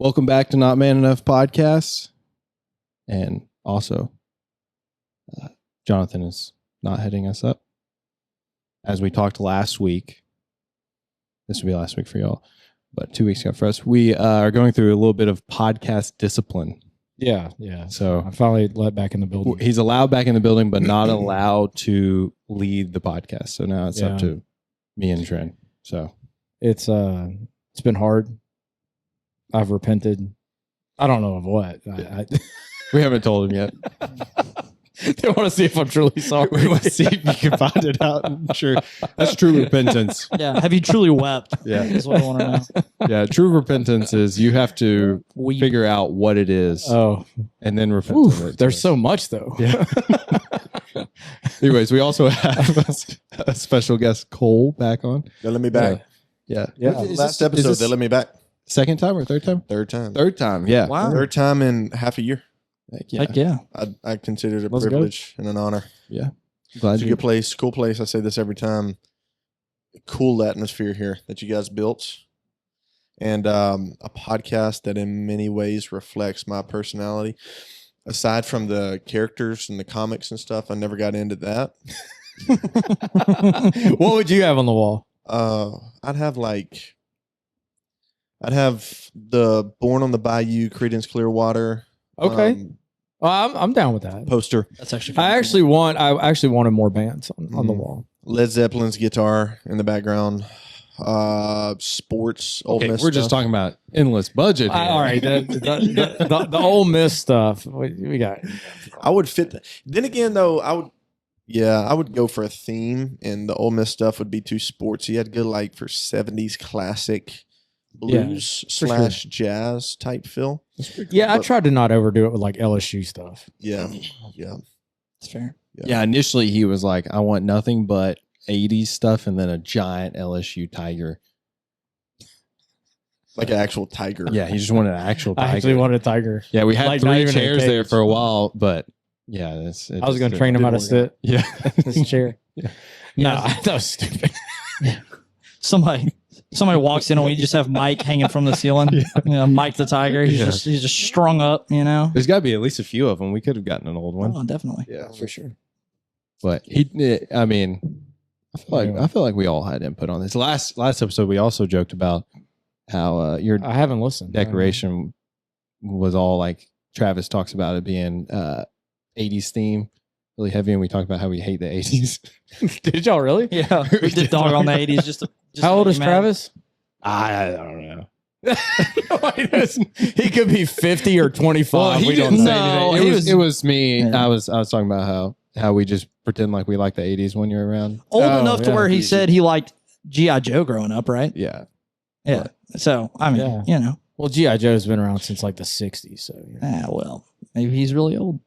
Welcome back to Not Man Enough Podcast. And also, Jonathan is not heading us up. As we talked last week, this will be last week for y'all, but 2 weeks ago for us, we are going through a little bit of podcast discipline. Yeah. So I finally let back in the building. he's allowed back in the building, but not allowed to lead the podcast. So now it's up to me and Trent. So it's been hard. I've repented. I don't know of what. We haven't told him yet. They want to see if I'm truly sorry. We want to see if you can find it out. I'm sure that's true repentance. Yeah. Have you truly wept? Yeah. Is what I want to know. Yeah. True repentance is you have to figure out what it is. Oh, and then repent. Of it. There's so much though. Yeah. Anyways, we also have a special guest, Cole, back on. They let me back. Yeah. Last episode, they let me back. Second time or third time? Third time. Third time. Yeah. Wow. Third time in half a year. Heck yeah. I consider it a Let's privilege and an honor. Yeah. Glad It's a good place, cool place. I say this every time. Cool atmosphere here that you guys built. And a podcast that in many ways reflects my personality. Aside from the characters and the comics and stuff, I never got into that. What would you have on the wall? I'd have the Born on the Bayou, Creedence Clearwater. Okay. I'm down with that. Poster. That's actually I actually wanted more bands on the wall. Led Zeppelin's guitar in the background. Sports. Ole Miss we're just stuff. talking about endless budget. Here. All right, the Ole Miss stuff we got. I would fit. Then again, though, I would go for a theme, and the Ole Miss stuff would be too sportsy. I'd go like for 70s classic blues / jazz type feel. Yeah, I tried to not overdo it with like LSU stuff. Yeah. That's fair. Yeah. Initially, he was like, I want nothing but 80s stuff and then a giant LSU tiger. Like an actual tiger. Yeah, he just wanted an actual tiger. I actually wanted a tiger. Yeah, we had Like, not 3 even in a chairs there cage. for a while, but yeah, I was going to to train him how to sit Yeah. in this chair. Yeah. No, that was stupid. Somebody walks in and we just have Mike hanging from the ceiling. Mike the tiger. He's just strung up, There's got to be at least a few of them. We could have gotten an old one. Oh, definitely. Yeah, for sure. But I feel like we all had input on this. Last episode, we also joked about how your I haven't listened. decoration was all like Travis talks about it being 80s theme, really heavy, and we talked about how we hate the 80s. Did y'all really? Yeah. We did dog on the 80s just How old to is make you mad. Travis? I don't know. He could be 50 or 25. He we don't didn't say know. anything. It was me. Yeah. I was talking about how we just pretend like we like the 80s when you're around. Old Oh, enough to yeah. where he said he liked G.I. Joe growing up, right? Yeah. Yeah. So, I mean, Yeah. Well, G.I. Joe's been around since like the 60s. So, well, maybe he's really old.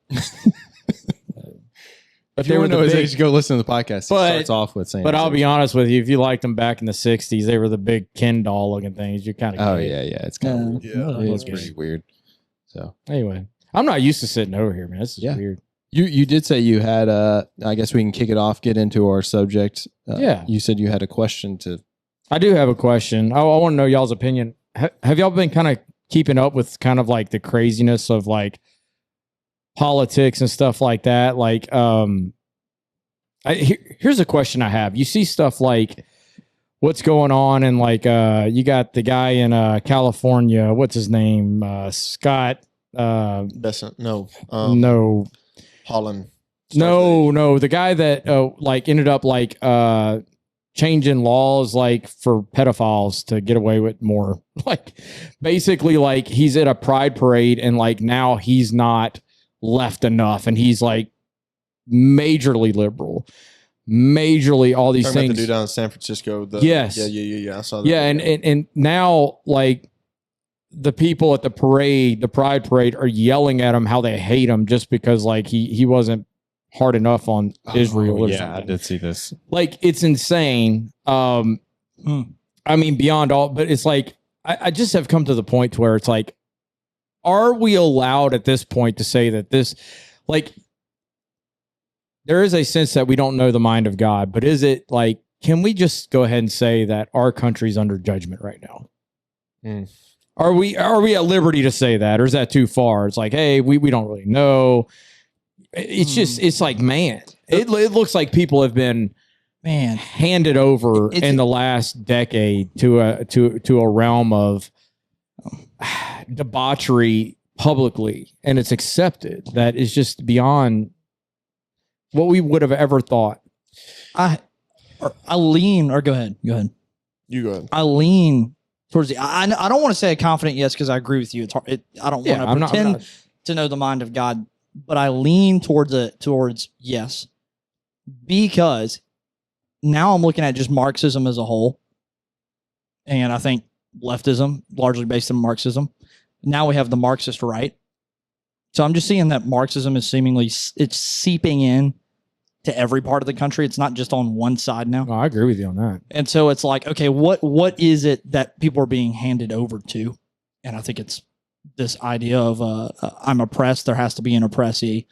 If you want to know his age, go listen to the podcast. But- He starts off with saying, But I'll be honest with you, if you liked them back in the 60s, they were the big Ken doll looking things. You kind of oh, yeah. It's kind of weird. Yeah. It's pretty weird. So, Anyway, I'm not used to sitting over here, man. This is weird. You did say you had I guess we can kick it off, get into our subject. Yeah. You said you had a question to. I do have a question. I want to know y'all's opinion. Have y'all been kind of keeping up with kind of like the craziness of like politics and stuff like that? Like, here's a question I have. You see stuff like what's going on, and like you got the guy in California. What's his name? Scott. Besant. No. No. Holland. No. The guy that like ended up like changing laws like for pedophiles to get away with more. Like basically like he's at a pride parade and like now he's not left enough and he's like majorly liberal, majorly all these Talking things. about the dude down in San Francisco. Yes. Yeah. I saw that. Yeah, and now like the people at the pride parade are yelling at him how they hate him just because like he wasn't hard enough on Israel or something. I did see this. Like it's insane. I mean beyond all, but it's like I just have come to the point to where it's like, are we allowed at this point to say that this, like, there is a sense that we don't know the mind of God, but is it like, can we just go ahead and say that our country's under judgment right now? Are we at liberty to say that, or is that too far? It's like, hey, we don't really know. It's just, it's like, man, it looks like people have been handed over in the last decade to a realm of debauchery publicly, and it's accepted. That is just beyond what we would have ever thought. I lean, or go ahead. You go ahead. I lean towards the. I don't want to say a confident yes because I agree with you. It's hard. I don't want to pretend to know the mind of God, but I lean towards yes, because now I'm looking at just Marxism as a whole, and I think leftism largely based on Marxism. Now we have the Marxist right, so I'm just seeing that Marxism is seemingly it's seeping in to every part of the country. It's not just on one side now. Oh, I agree with you on that. And so it's like, okay, what is it that people are being handed over to? And I think it's this idea of I'm oppressed, there has to be an oppressee.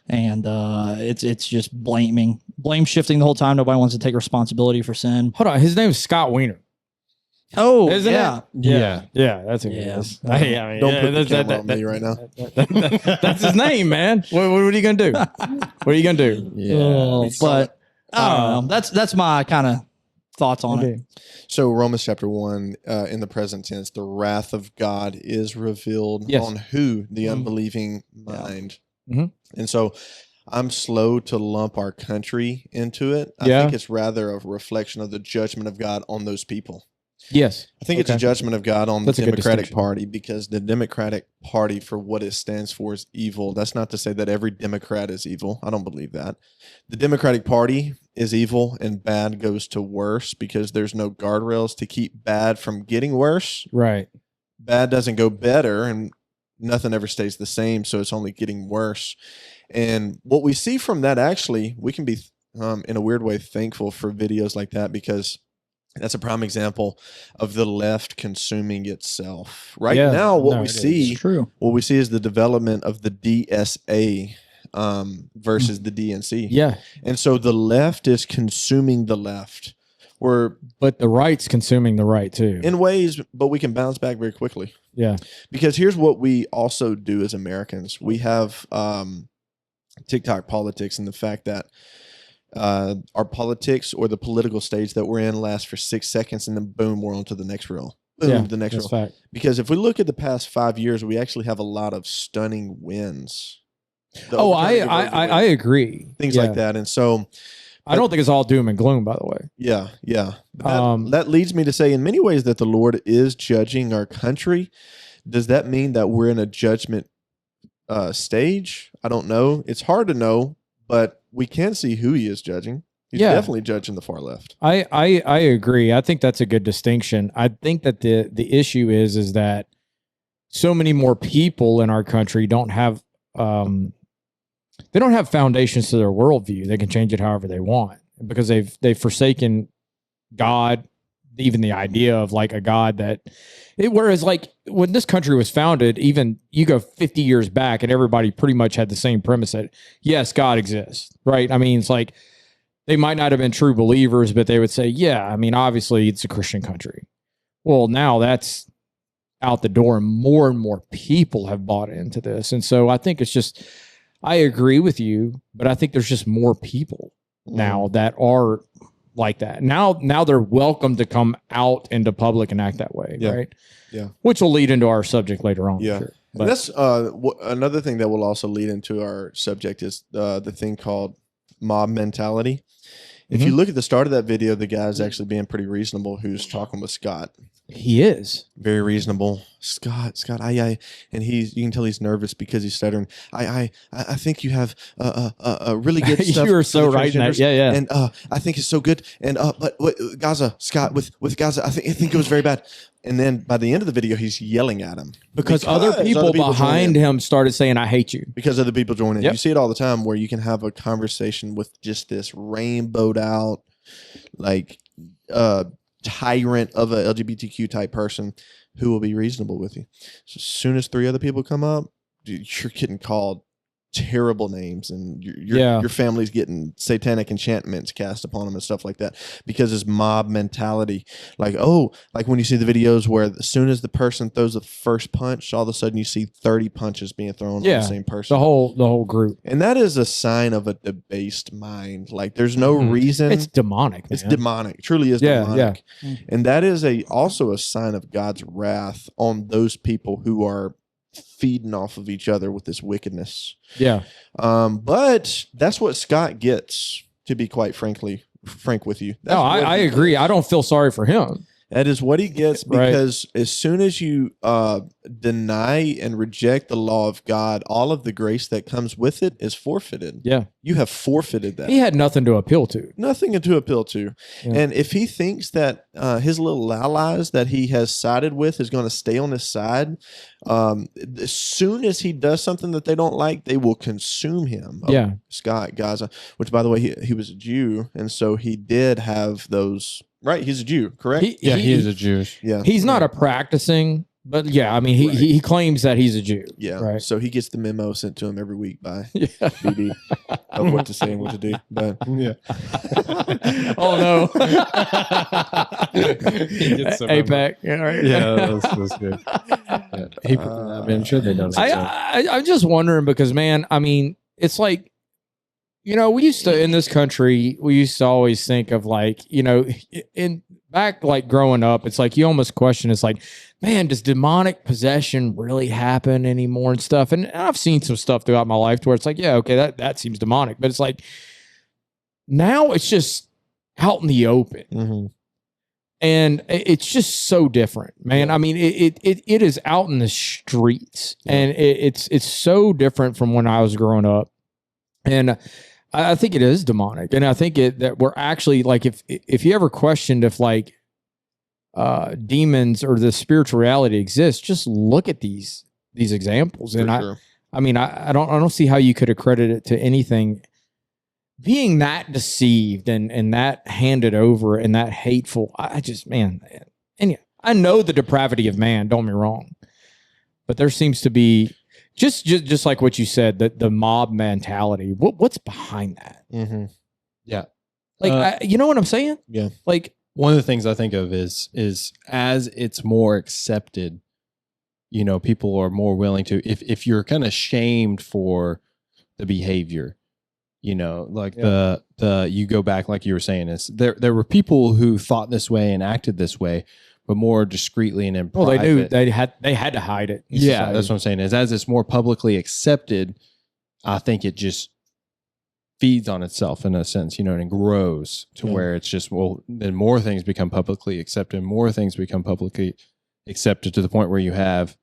And it's just blame shifting the whole time. Nobody wants to take responsibility for sin. Hold on, his name is Scott Wiener. Oh, isn't it? Yeah, that's who it is. Don't put the camera on me right now. That's his name, man. What are you gonna do? What are you gonna do? Yeah, but I don't know. That's my kind of thoughts on it. So Romans chapter 1, in the present tense, the wrath of God is revealed on who? The unbelieving mind. Mm-hmm. And so I'm slow to lump our country into it. I think it's rather a reflection of the judgment of God on those people. Yes. I think it's a judgment of God on the Democratic Party, because the Democratic Party, for what it stands for, is evil. That's not to say that every Democrat is evil. I don't believe that. The Democratic Party is evil, and bad goes to worse because there's no guardrails to keep bad from getting worse. Right. Bad doesn't go better, and nothing ever stays the same, so it's only getting worse. And what we see from that, actually, we can be, in a weird way, thankful for videos like that, because that's a prime example of the left consuming itself. Right now, what we see is the development of the DSA versus the DNC. Yeah. And so the left is consuming the left. But the right's consuming the right too. In ways, but we can bounce back very quickly. Yeah. Because here's what we also do as Americans. We have TikTok politics, and the fact that our politics or the political stage that we're in lasts for 6 seconds, and then boom, we're on to the next reel. Boom, the next reel. Fact. Because if we look at the past 5 years, we actually have a lot of stunning wins. I agree. Things like that. And so I don't think it's all doom and gloom, by the way. Yeah. That leads me to say, in many ways, that the Lord is judging our country. Does that mean that we're in a judgment stage? I don't know. It's hard to know, but we can see who he is judging. He's definitely judging the far left. I agree. I think that's a good distinction. I think that the issue is that so many more people in our country don't have foundations to their worldview. They can change it however they want, because they've forsaken God, even the idea of like a God that whereas like when this country was founded, even you go 50 years back and everybody pretty much had the same premise that yes, God exists, right? I mean, it's like they might not have been true believers, but they would say, yeah, I mean, obviously it's a Christian country. Well, now that's out the door, and more people have bought into this. And so I think it's just, I agree with you, but I think there's just more people now that are like that. Now they're welcome to come out into public and act that way, right? Yeah. Which will lead into our subject later on. Yeah. Sure. But that's another thing that will also lead into our subject is the thing called mob mentality. If you look at the start of that video, the guy's actually being pretty reasonable who's talking with Scott. He is very reasonable. Scott, I, and you can tell he's nervous because he's stuttering. I think you have a really good stuff. You are so right in that. Yeah. And I think it's so good. And but Gaza, Scott, with Gaza, I think it was very bad. And then by the end of the video, he's yelling at him because other people behind him started saying, "I hate you." Because other people join in. Yep. You see it all the time where you can have a conversation with just this rainbowed out, like tyrant of a LGBTQ type person who will be reasonable with you. So as soon as 3 other people come up, dude, you're getting called terrible names, and your family's getting satanic enchantments cast upon them and stuff like that, because it's mob mentality. Like when you see the videos where as soon as the person throws the first punch, all of a sudden you see 30 punches being thrown on the same person, the whole group, and that is a sign of a debased mind. Like there's no reason. It's demonic, man. It's demonic. It truly is demonic. And that is also a sign of God's wrath on those people who are feeding off of each other with this wickedness. But that's what Scott gets, to be quite frank with you. That's I agree. I don't feel sorry for him. That is what he gets, because as soon as you deny and reject the law of God, all of the grace that comes with it is forfeited. You have forfeited that. He had nothing to appeal to. Nothing to appeal to. And if he thinks that his little allies that he has sided with is going to stay on his side, as soon as he does something that they don't like, they will consume him. Scott Gaza, which, by the way, he was a Jew, and so he did have those. Right, he's a Jew, correct? He is a Jew. Yeah, he's not a practicing, but I mean, he claims that he's a Jew. Right. So he gets the memo sent to him every week by BB of what to say and what to do. But oh no, APEC. That's good. I'm sure they don't. I'm just wondering, because, man, I mean, it's like, we used to, in this country, always think of, like, in back, like, growing up, it's like you almost question, it's like, man, does demonic possession really happen anymore and stuff? And I've seen some stuff throughout my life to where it's like, okay, that seems demonic. But it's like, now it's just out in the open. And it's just so different, man. I mean, it is out in the streets, and it's so different from when I was growing up. And I think it is demonic, and I think that we're actually, like, if you ever questioned if, like, demons or the spiritual reality exists, just look at these examples. And I mean, I don't see how you could accredit it to anything being that deceived and that handed over and that hateful. I just, man, and I know the depravity of man, don't get me wrong, but there seems to be just like what you said, that the mob mentality. What's behind that? Like, you know what I'm saying? Like, one of the things I think of is as it's more accepted, people are more willing to, if you're kind of shamed for the behavior, like you go back, like you were saying, is there were people who thought this way and acted this way, but more discreetly and in private. Well, they knew they had to hide it. Yeah, that's what I'm saying. Is as it's more publicly accepted, I think it just feeds on itself in a sense, and grows to where it's just, then more things become publicly accepted, more things become publicly accepted, to the point where you have,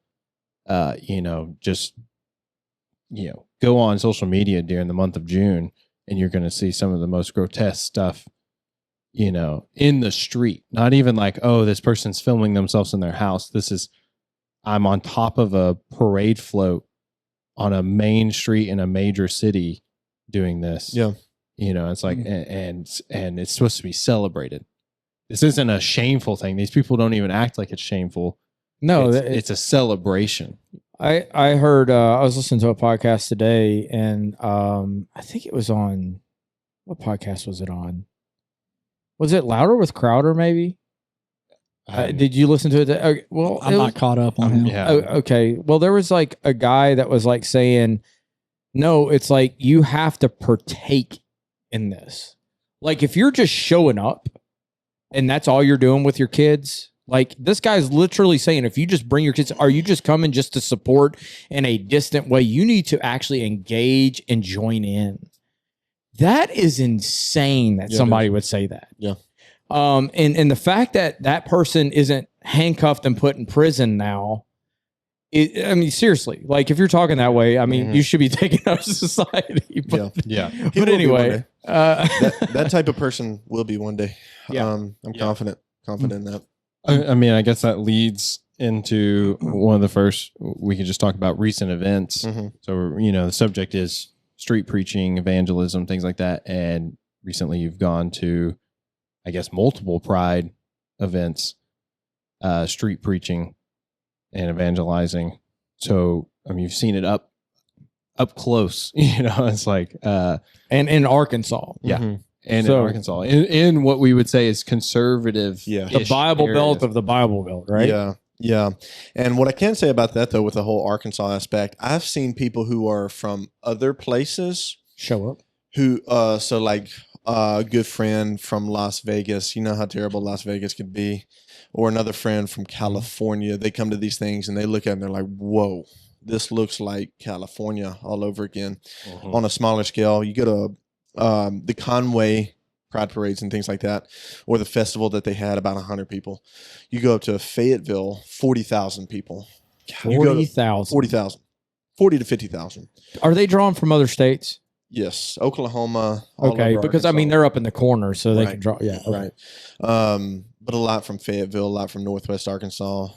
go on social media during the month of June, and you're going to see some of the most grotesque stuff, in the street. Not even like, oh, this person's filming themselves in their house. I'm on top of a parade float on a main street in a major city doing this. It's like, and it's supposed to be celebrated. This isn't a shameful thing. These people don't even act like it's shameful. No, it's a celebration. I heard, I was listening to a podcast today, and I think it was on, what podcast was it on? Was it Louder with Crowder, maybe? Did you listen to it? Well, I'm not caught up on him. Yeah. Okay. Well, there was like a guy that was like saying, no, it's like you have to partake in this. Like, if you're just showing up and that's all you're doing with your kids, like, this guy's literally saying, if you just bring your kids, are you just coming just to support in a distant way? You need to actually engage and join in. That is insane that somebody would say that. And the fact that person isn't handcuffed and put in prison now, I mean, seriously, like, if you're talking that way, I mean, you should be taken out of society. But, but anyway, that type of person will be one day. I'm confident in that. I mean, I guess that leads into one of the first, we can just talk about recent events. So, the subject is street preaching, evangelism, things like that. And recently you've gone to, I guess, multiple Pride events, street preaching and evangelizing. So, I mean, you've seen it up up close. It's like and in Arkansas, and in Arkansas, in what we would say is conservative, the Bible Belt of the Bible Belt, right? Yeah. And what I can say about that, though, with the whole Arkansas aspect, I've seen people who are from other places show up. Who, so like a good friend from Las Vegas, you know how terrible Las Vegas could be, or another friend from California. They come to these things and they look at it and they're like, whoa, this looks like California all over again. On a smaller scale, you go to the Conway Pride parades and things like that, or the festival that they had about 100 people. You go up to Fayetteville, 40,000 people. 40,000. 40,000. 40 to 50,000. Are they drawn from other states? Yes, Oklahoma. Okay, because Arkansas. They're up in the corner, so they can draw. Yeah, okay. Right. But a lot from Fayetteville, a lot from Northwest Arkansas.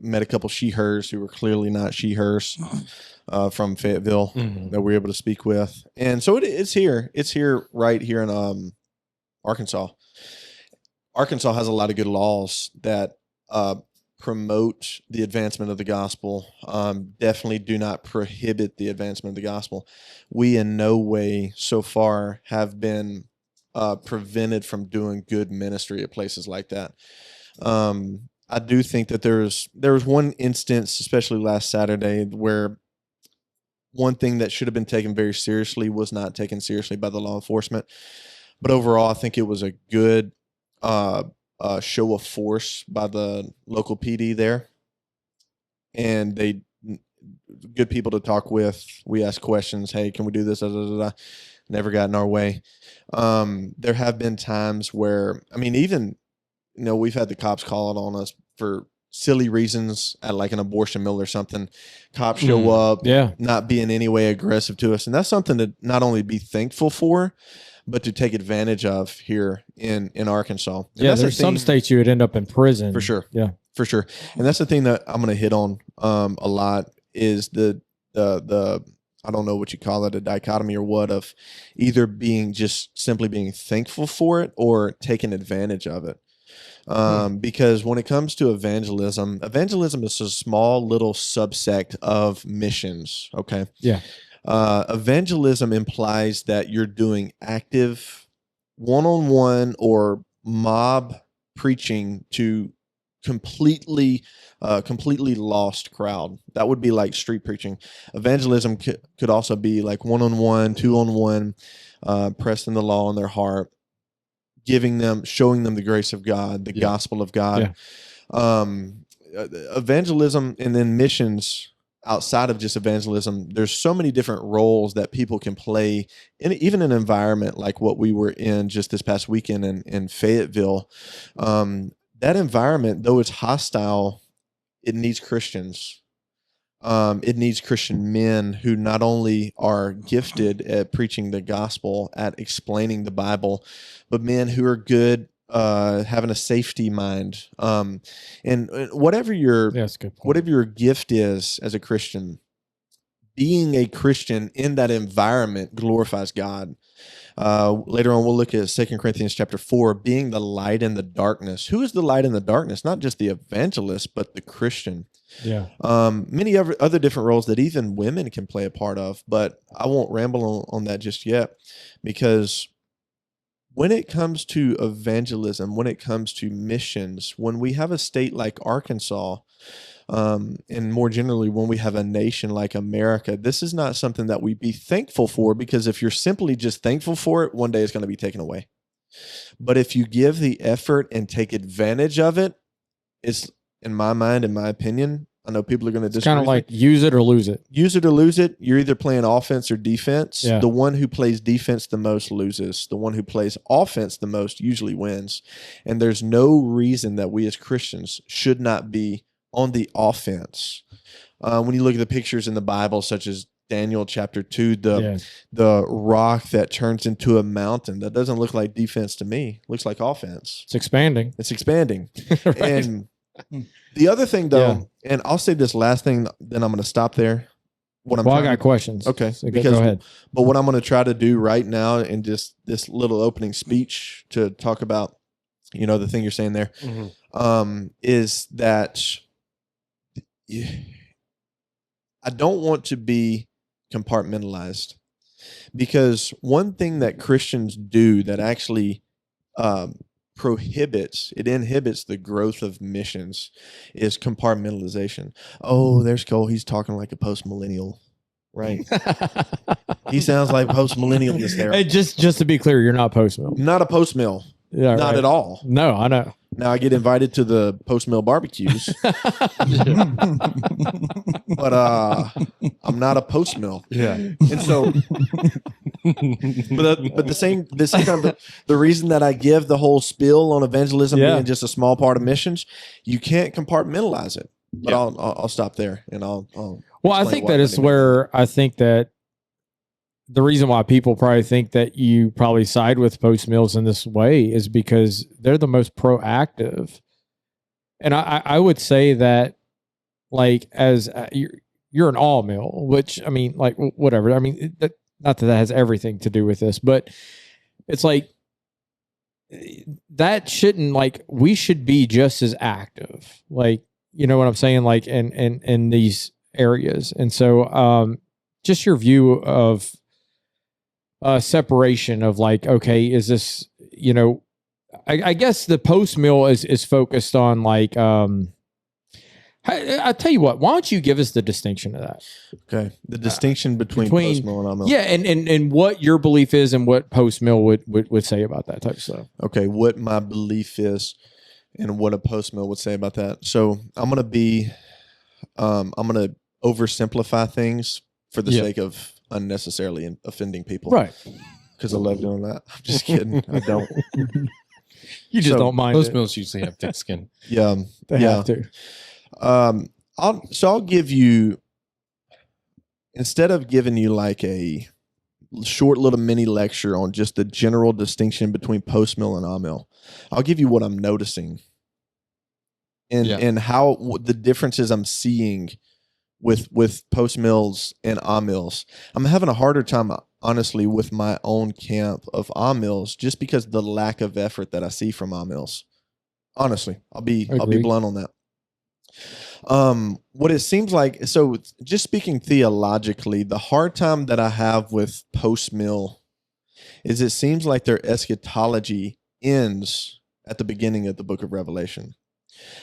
Met a couple she-hers who were clearly not she-hers from Fayetteville that we were able to speak with, and so it's here. It's here, right here in Arkansas. Arkansas has a lot of good laws that promote the advancement of the gospel. Definitely do not prohibit the advancement of the gospel. We in no way so far have been prevented from doing good ministry at places like that. I do think that there was one instance, especially last Saturday, where one thing that should have been taken very seriously was not taken seriously by the law enforcement. But overall, I think it was a good show of force by the local PD there, and they good people to talk with. We asked questions. Hey, can we do this? Never got in our way. There have been times where, even, we've had the cops calling on us for silly reasons at like an abortion mill or something. Cops show up, not be in any way aggressive to us. And that's something to not only be thankful for, but to take advantage of here in Arkansas. And there's some states you would end up in prison. For sure. Yeah. For sure. And that's the thing that I'm going to hit on a lot is the I don't know what you call it, a dichotomy or what, of either simply being thankful for it or taking advantage of it. Because when it comes to evangelism is a small little subsect of missions. Okay. Yeah. Evangelism implies that you're doing active one-on-one or mob preaching to completely lost crowd. That would be like street preaching. Evangelism could also be like one-on-one, two-on-one, pressing the law in their heart, showing them the grace of God, the gospel of God. Evangelism and then missions. Outside of just evangelism, there's so many different roles that people can play in even an environment like what we were in just this past weekend in Fayetteville. That environment, though it's hostile, it needs Christians. It needs Christian men who not only are gifted at preaching the gospel, at explaining the Bible, but men who are good having a safety mind. And whatever your gift is as a Christian, being a Christian in that environment glorifies God. Later on, we'll look at 2 Corinthians chapter 4, being the light in the darkness. Who is the light in the darkness? Not just the evangelist, but the Christian. Yeah. Many other different roles that even women can play a part of, but I won't ramble on that just yet, because when it comes to evangelism, when it comes to missions, when we have a state like Arkansas, and more generally, when we have a nation like America, this is not something that we be thankful for, because if you're simply just thankful for it, one day it's going to be taken away. But if you give the effort and take advantage of it, it's, in my mind, in my opinion, I know people are going to disagree. It's kind of like use it or lose it. Use it or lose it. You're either playing offense or defense. Yeah. The one who plays defense the most loses. The one who plays offense the most usually wins. And there's no reason that we as Christians should not be on the offense. When you look at the pictures in the Bible, such as Daniel chapter 2, the rock that turns into a mountain, that doesn't look like defense to me. It looks like offense. It's expanding. Right. And the other thing, though, and I'll say this last thing, then I'm going to stop there. I got questions. Okay. So go ahead. But what I'm going to try to do right now in just this little opening speech to talk about, the thing you're saying there, is that I don't want to be compartmentalized. Because one thing that Christians do that actually inhibits the growth of missions is compartmentalization. Oh, there's Cole. He's talking like a post-millennial, right? He sounds like post-millennialness there. Hey, just to be clear, you're not post-mill. Not a post-mill. Yeah, not at all. No, I know. Now I get invited to the post-mill barbecues, but I'm not a post-mill. Yeah. And so, but the same kind of the reason that I give the whole spiel on evangelism being just a small part of missions, you can't compartmentalize it. But I'll stop there, and I'll well, I think that is where I think that the reason why people probably think that you probably side with post mills in this way is because they're the most proactive. And I would say that, like, as you're an all mill, which, I mean, like, whatever. I mean, not that has everything to do with this, but it's like that shouldn't, like, we should be just as active. Like, you know what I'm saying? Like, in these areas. And so, just your view of separation of, like, okay, is this, you know, I guess the post mill is focused on, like, I tell you what, why don't you give us the distinction of that? Okay. The distinction between post mill and all mill. Yeah, and what your belief is and what post mill would say about that type of stuff. Okay, what my belief is and what a post mill would say about that. So I'm gonna oversimplify things for the sake of unnecessarily offending people. Right. Because I love doing that. I'm just kidding. I don't. You just don't mind. Post mills usually have thick skin. Yeah. They have to. I'll give you, instead of giving you like a short little mini lecture on just the general distinction between post mill and mill, I'll give you what I'm noticing and how the differences I'm seeing with post mills and mills. I'm having a harder time, honestly, with my own camp of mills, just because of the lack of effort that I see from mills. Honestly, I'll be blunt on that. What it seems like, so just speaking theologically, the hard time that I have with post mill is it seems like their eschatology ends at the beginning of the book of Revelation.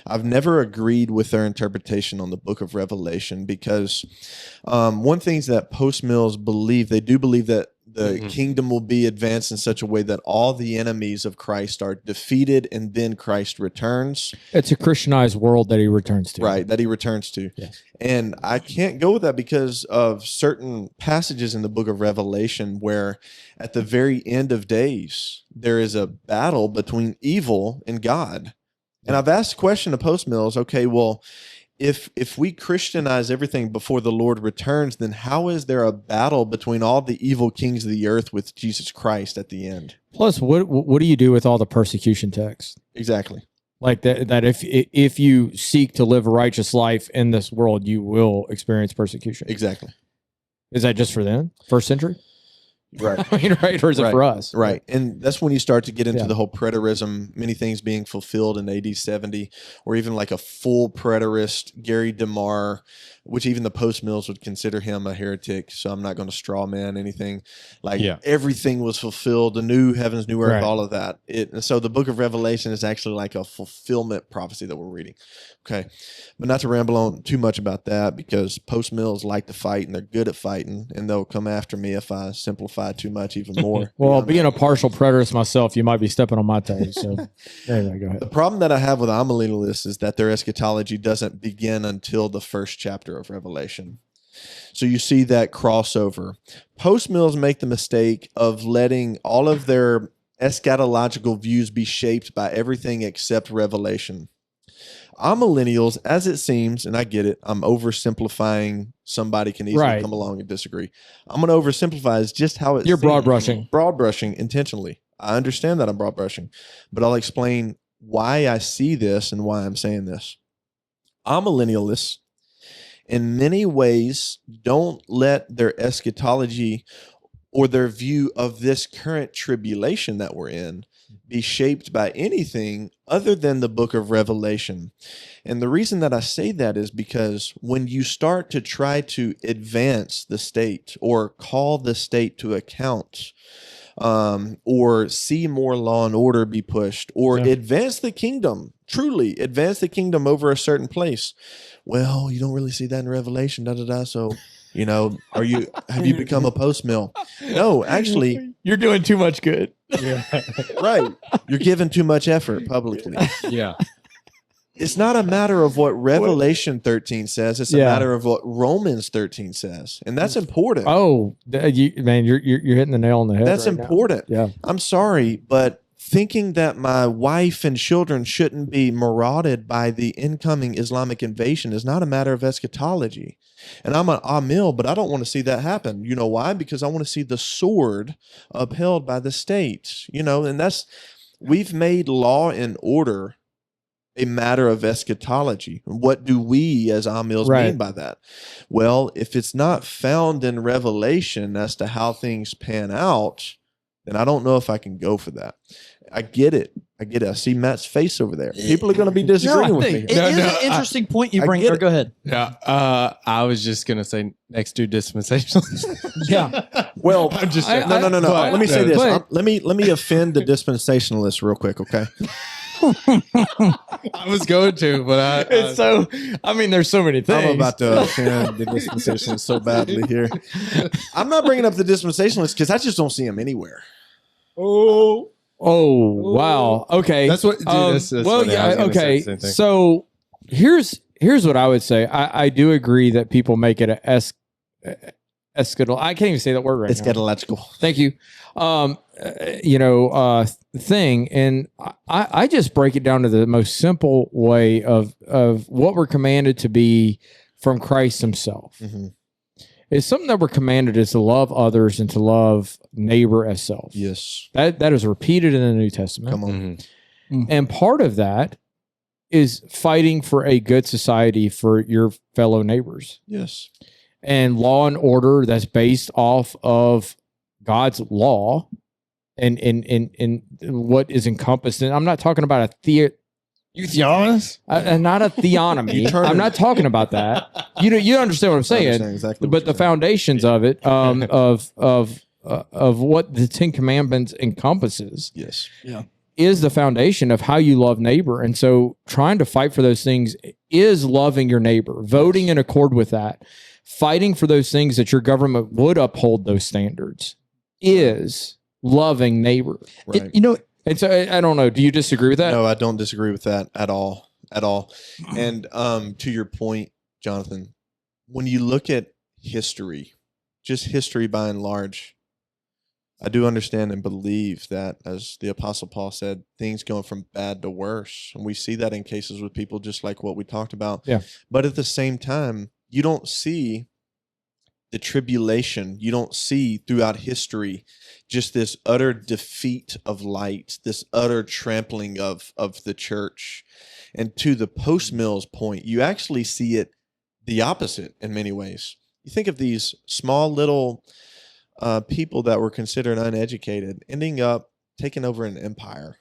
I've never agreed with their interpretation on the book of Revelation because one thing is that post mills believe, they do believe that the kingdom will be advanced in such a way that all the enemies of Christ are defeated and then Christ returns. It's a Christianized world that he returns to. Right, that he returns to. Yes. And I can't go with that because of certain passages in the book of Revelation where at the very end of days, there is a battle between evil and God. And I've asked the question to post mills, okay, well, if we Christianize everything before the Lord returns, then how is there a battle between all the evil kings of the earth with Jesus Christ at the end? Plus, what do you do with all the persecution texts? Exactly. Like that if you seek to live a righteous life in this world, you will experience persecution. Exactly. Is that just for them? First century? Right. I mean, right? Or is it for us? Right. And that's when you start to get into the whole preterism, many things being fulfilled in AD 70, or even like a full preterist, Gary DeMar, which even the post mills would consider him a heretic. So I'm not going to straw man anything. Like everything was fulfilled, the new heavens, new earth, all of that. So the book of Revelation is actually like a fulfillment prophecy that we're reading. Okay. But not to ramble on too much about that because post mills like to fight and they're good at fighting and they'll come after me if I simplify too much even more. Well, being a partial preterist myself, you might be stepping on my toes. So anyway, go ahead. The problem that I have with amillennialists is that their eschatology doesn't begin until the first chapter of Revelation. So you see that crossover. Post mills make the mistake of letting all of their eschatological views be shaped by everything except Revelation. Amillennials, as it seems, and I get it, I'm oversimplifying. Somebody can easily come along and disagree. I'm going to oversimplify is just how it's You're broad brushing. Broad brushing intentionally. I understand that I'm broad brushing, but I'll explain why I see this and why I'm saying this. Amillennialists, in many ways, don't let their eschatology or their view of this current tribulation that we're in be shaped by anything other than the book of Revelation. And the reason that I say that is because when you start to try to advance the state or call the state to account, or see more law and order be pushed, or advance the kingdom, truly advance the kingdom over a certain place. Well, you don't really see that in Revelation, so, have you become a post-mill? No, actually. You're doing too much good. Yeah. Right. You're giving too much effort publicly. Yeah. It's not a matter of what Revelation 13 says. It's a matter of what Romans 13 says. And that's important. Oh, you're hitting the nail on the head. That's right important. Now. Yeah. I'm sorry, but thinking that my wife and children shouldn't be marauded by the incoming Islamic invasion is not a matter of eschatology. And I'm an Amil, but I don't want to see that happen. You know why? Because I want to see the sword upheld by the state. And we've made law and order a matter of eschatology. What do we as Amils mean by that? Well, if it's not found in Revelation as to how things pan out, then I don't know if I can go for that. I get it. I see Matt's face over there. People are going to be disagreeing with me. It is an interesting point you bring. Go ahead. Yeah. I was just going to say next to dispensationalists. Yeah. Well, I'm just no. Let me say this. Let me offend the dispensationalists real quick, okay? I was going to, but there's so many things. I'm about to offend the dispensationalists so badly here. I'm not bringing up the dispensationalists because I just don't see them anywhere. Oh, wow. Okay. That's what. Dude, that's well, funny. yeah. Okay. So here's what I would say. I do agree that people make it a eschatological. I can't even say that word right now. Eschatological. Thank you. Thing, and I just break it down to the most simple way of what we're commanded to be from Christ Himself. Mm-hmm. It's something that we're commanded is to love others and to love neighbor as self. Yes, that is repeated in the New Testament. Come on, mm-hmm. And part of that is fighting for a good society for your fellow neighbors. Yes, and law and order that's based off of God's law. And what is encompassed in, I'm not talking about a not a theonomy. I'm not talking about that. You understand what I'm saying? Exactly but the foundations of it, of what the Ten Commandments encompasses, yes, is the foundation of how you love neighbor. And so, trying to fight for those things is loving your neighbor, voting in accord with that, fighting for those things that your government would uphold those standards is loving neighbor. Right. And so I don't know. Do you disagree with that? No, I don't disagree with that at all. And to your point, Jonathan, when you look at history, just history by and large, I do understand and believe that, as the Apostle Paul said, things going from bad to worse. And we see that in cases with people just like what we talked about. Yeah. But at the same time, you don't see the tribulation. You don't see throughout history just this utter defeat of light, this utter trampling of the church. And to the post-Mills point, you actually see it the opposite in many ways. You think of these small little people that were considered uneducated ending up taking over an empire.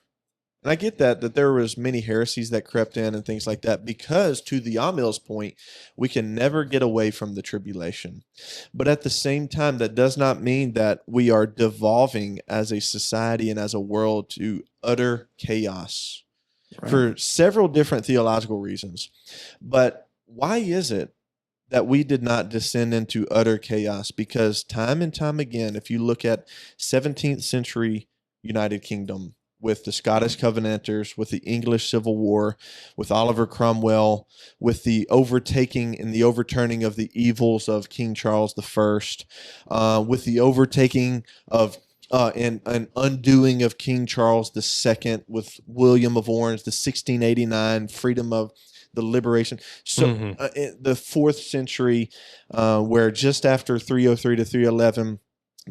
And I get that there was many heresies that crept in and things like that, because to the Amil's point, we can never get away from the tribulation. But at the same time, that does not mean that we are devolving as a society and as a world to utter chaos for several different theological reasons. But why is it that we did not descend into utter chaos? Because time and time again, if you look at 17th century United Kingdom, with the Scottish Covenanters, with the English Civil War, with Oliver Cromwell, with the overtaking and the overturning of the evils of King Charles I, with the overtaking of and undoing of King Charles II, with William of Orange, the 1689 freedom of the liberation. So the 4th century, where just after 303 to 311,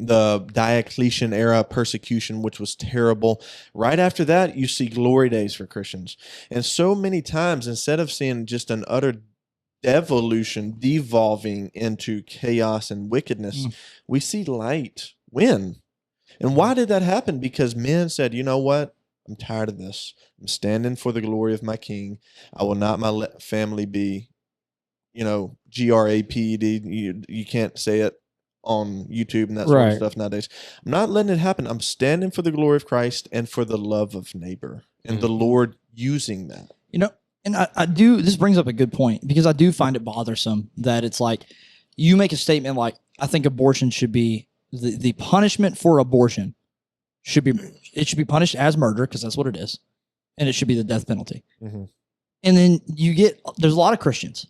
the Diocletian era persecution, which was terrible. Right after that, you see glory days for Christians. And so many times, instead of seeing just an utter devolving into chaos and wickedness, we see light win. And why did that happen? Because men said, you know what? I'm tired of this. I'm standing for the glory of my King. I will not my family be, GRAPED. You can't say it on YouTube and that sort of stuff nowadays. I'm not letting it happen. I'm standing for the glory of Christ and for the love of neighbor and the Lord using that. And I do, this brings up a good point, because I do find it bothersome that it's like, you make a statement like, I think abortion should be, the punishment for abortion should be punished as murder, because that's what it is. And it should be the death penalty. Mm-hmm. And then there's a lot of Christians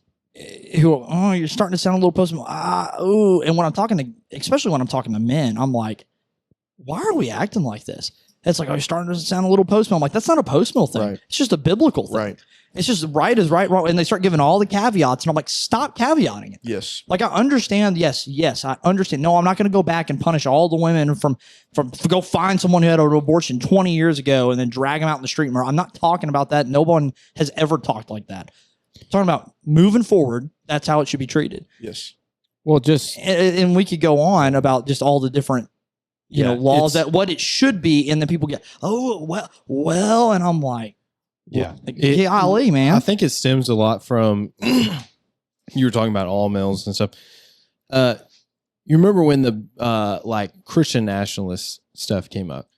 who, you're starting to sound a little post-mill. And when I'm especially when I'm talking to men, I'm like, why are we acting like this? It's like, you're starting to sound a little post-mill. I'm like, that's not a post-mill thing. Right. It's just a biblical thing. Right. It's just right is right, wrong. And they start giving all the caveats. And I'm like, stop caveating it. Yes. Like, I understand. Yes, I understand. No, I'm not going to go back and punish all the women from go find someone who had an abortion 20 years ago and then drag them out in the street. I'm not talking about that. No one has ever talked like that. I'm talking about moving forward. That's how it should be treated. Yes. Well, and we could go on about just all the different laws, that what it should be, and then people get, well, and I'm like, golly, man. I think it stems a lot from you were talking about all males and stuff. You remember when the Christian nationalist stuff came up?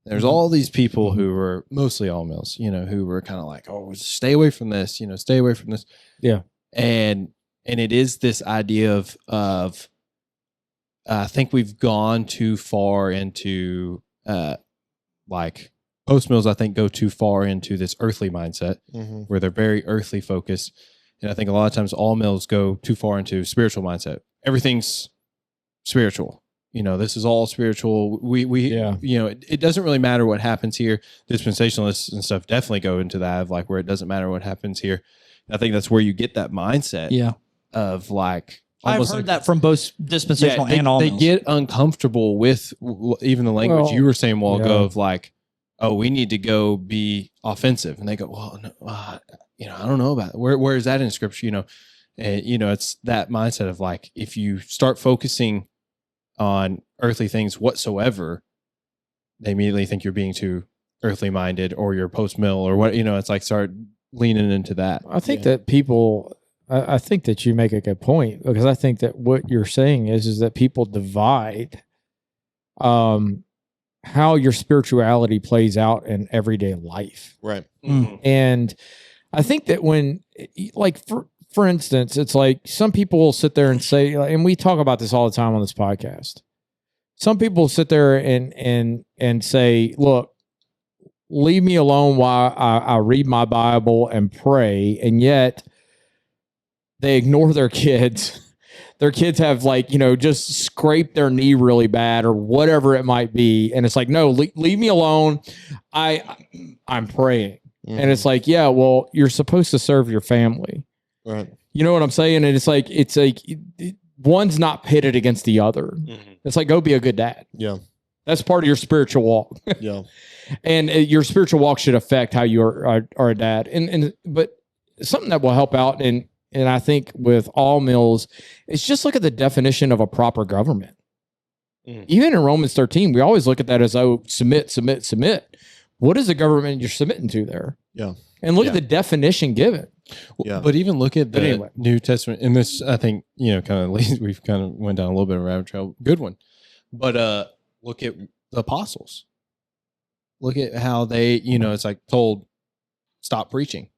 There's all these people who were mostly all males, who were kind of like, stay away from this, stay away from this. Yeah. And it is this idea of I think we've gone too far into post mills, I think, go too far into this earthly mindset where they're very earthly focused. And I think a lot of times all mills go too far into spiritual mindset. Everything's spiritual. This is all spiritual. It doesn't really matter what happens here. Dispensationalists and stuff definitely go into that of where it doesn't matter what happens here. And I think that's where you get that mindset of I've heard that from both dispensational and all mills. They get uncomfortable with even the language you were saying a while ago of we need to go be offensive. And they go, no, I don't know about it. Where is that in scripture? It's that mindset of if you start focusing on earthly things whatsoever, they immediately think you're being too earthly minded or you're post mill or what, it's start leaning into that. I think that I think that you make a good point, because I think that what you're saying is that people divide how your spirituality plays out in everyday life. Right. Mm-hmm. And I think that when, for instance, it's some people will sit there and say, and we talk about this all the time on this podcast. Some people sit there and say, look, leave me alone while I read my Bible and pray. And yet they ignore their kids. Their kids have just scraped their knee really bad or whatever it might be. And it's no, leave me alone. I'm praying. Mm-hmm. And it's well, you're supposed to serve your family. Right. You know what I'm saying? And it's one's not pitted against the other. Mm-hmm. It's go be a good dad. Yeah. That's part of your spiritual walk. Yeah. And your spiritual walk should affect how you are a dad. But something that will help out, and I think with all mills, it's just look at the definition of a proper government. Mm. Even in Romans 13, we always look at that as, submit, submit, submit. What is the government you're submitting to there? Yeah. And look at the definition given. Yeah. But even look at the New Testament, and this, I think, we've kind of went down a little bit of a rabbit trail. Good one. But look at the apostles. Look at how they, it's told, stop preaching.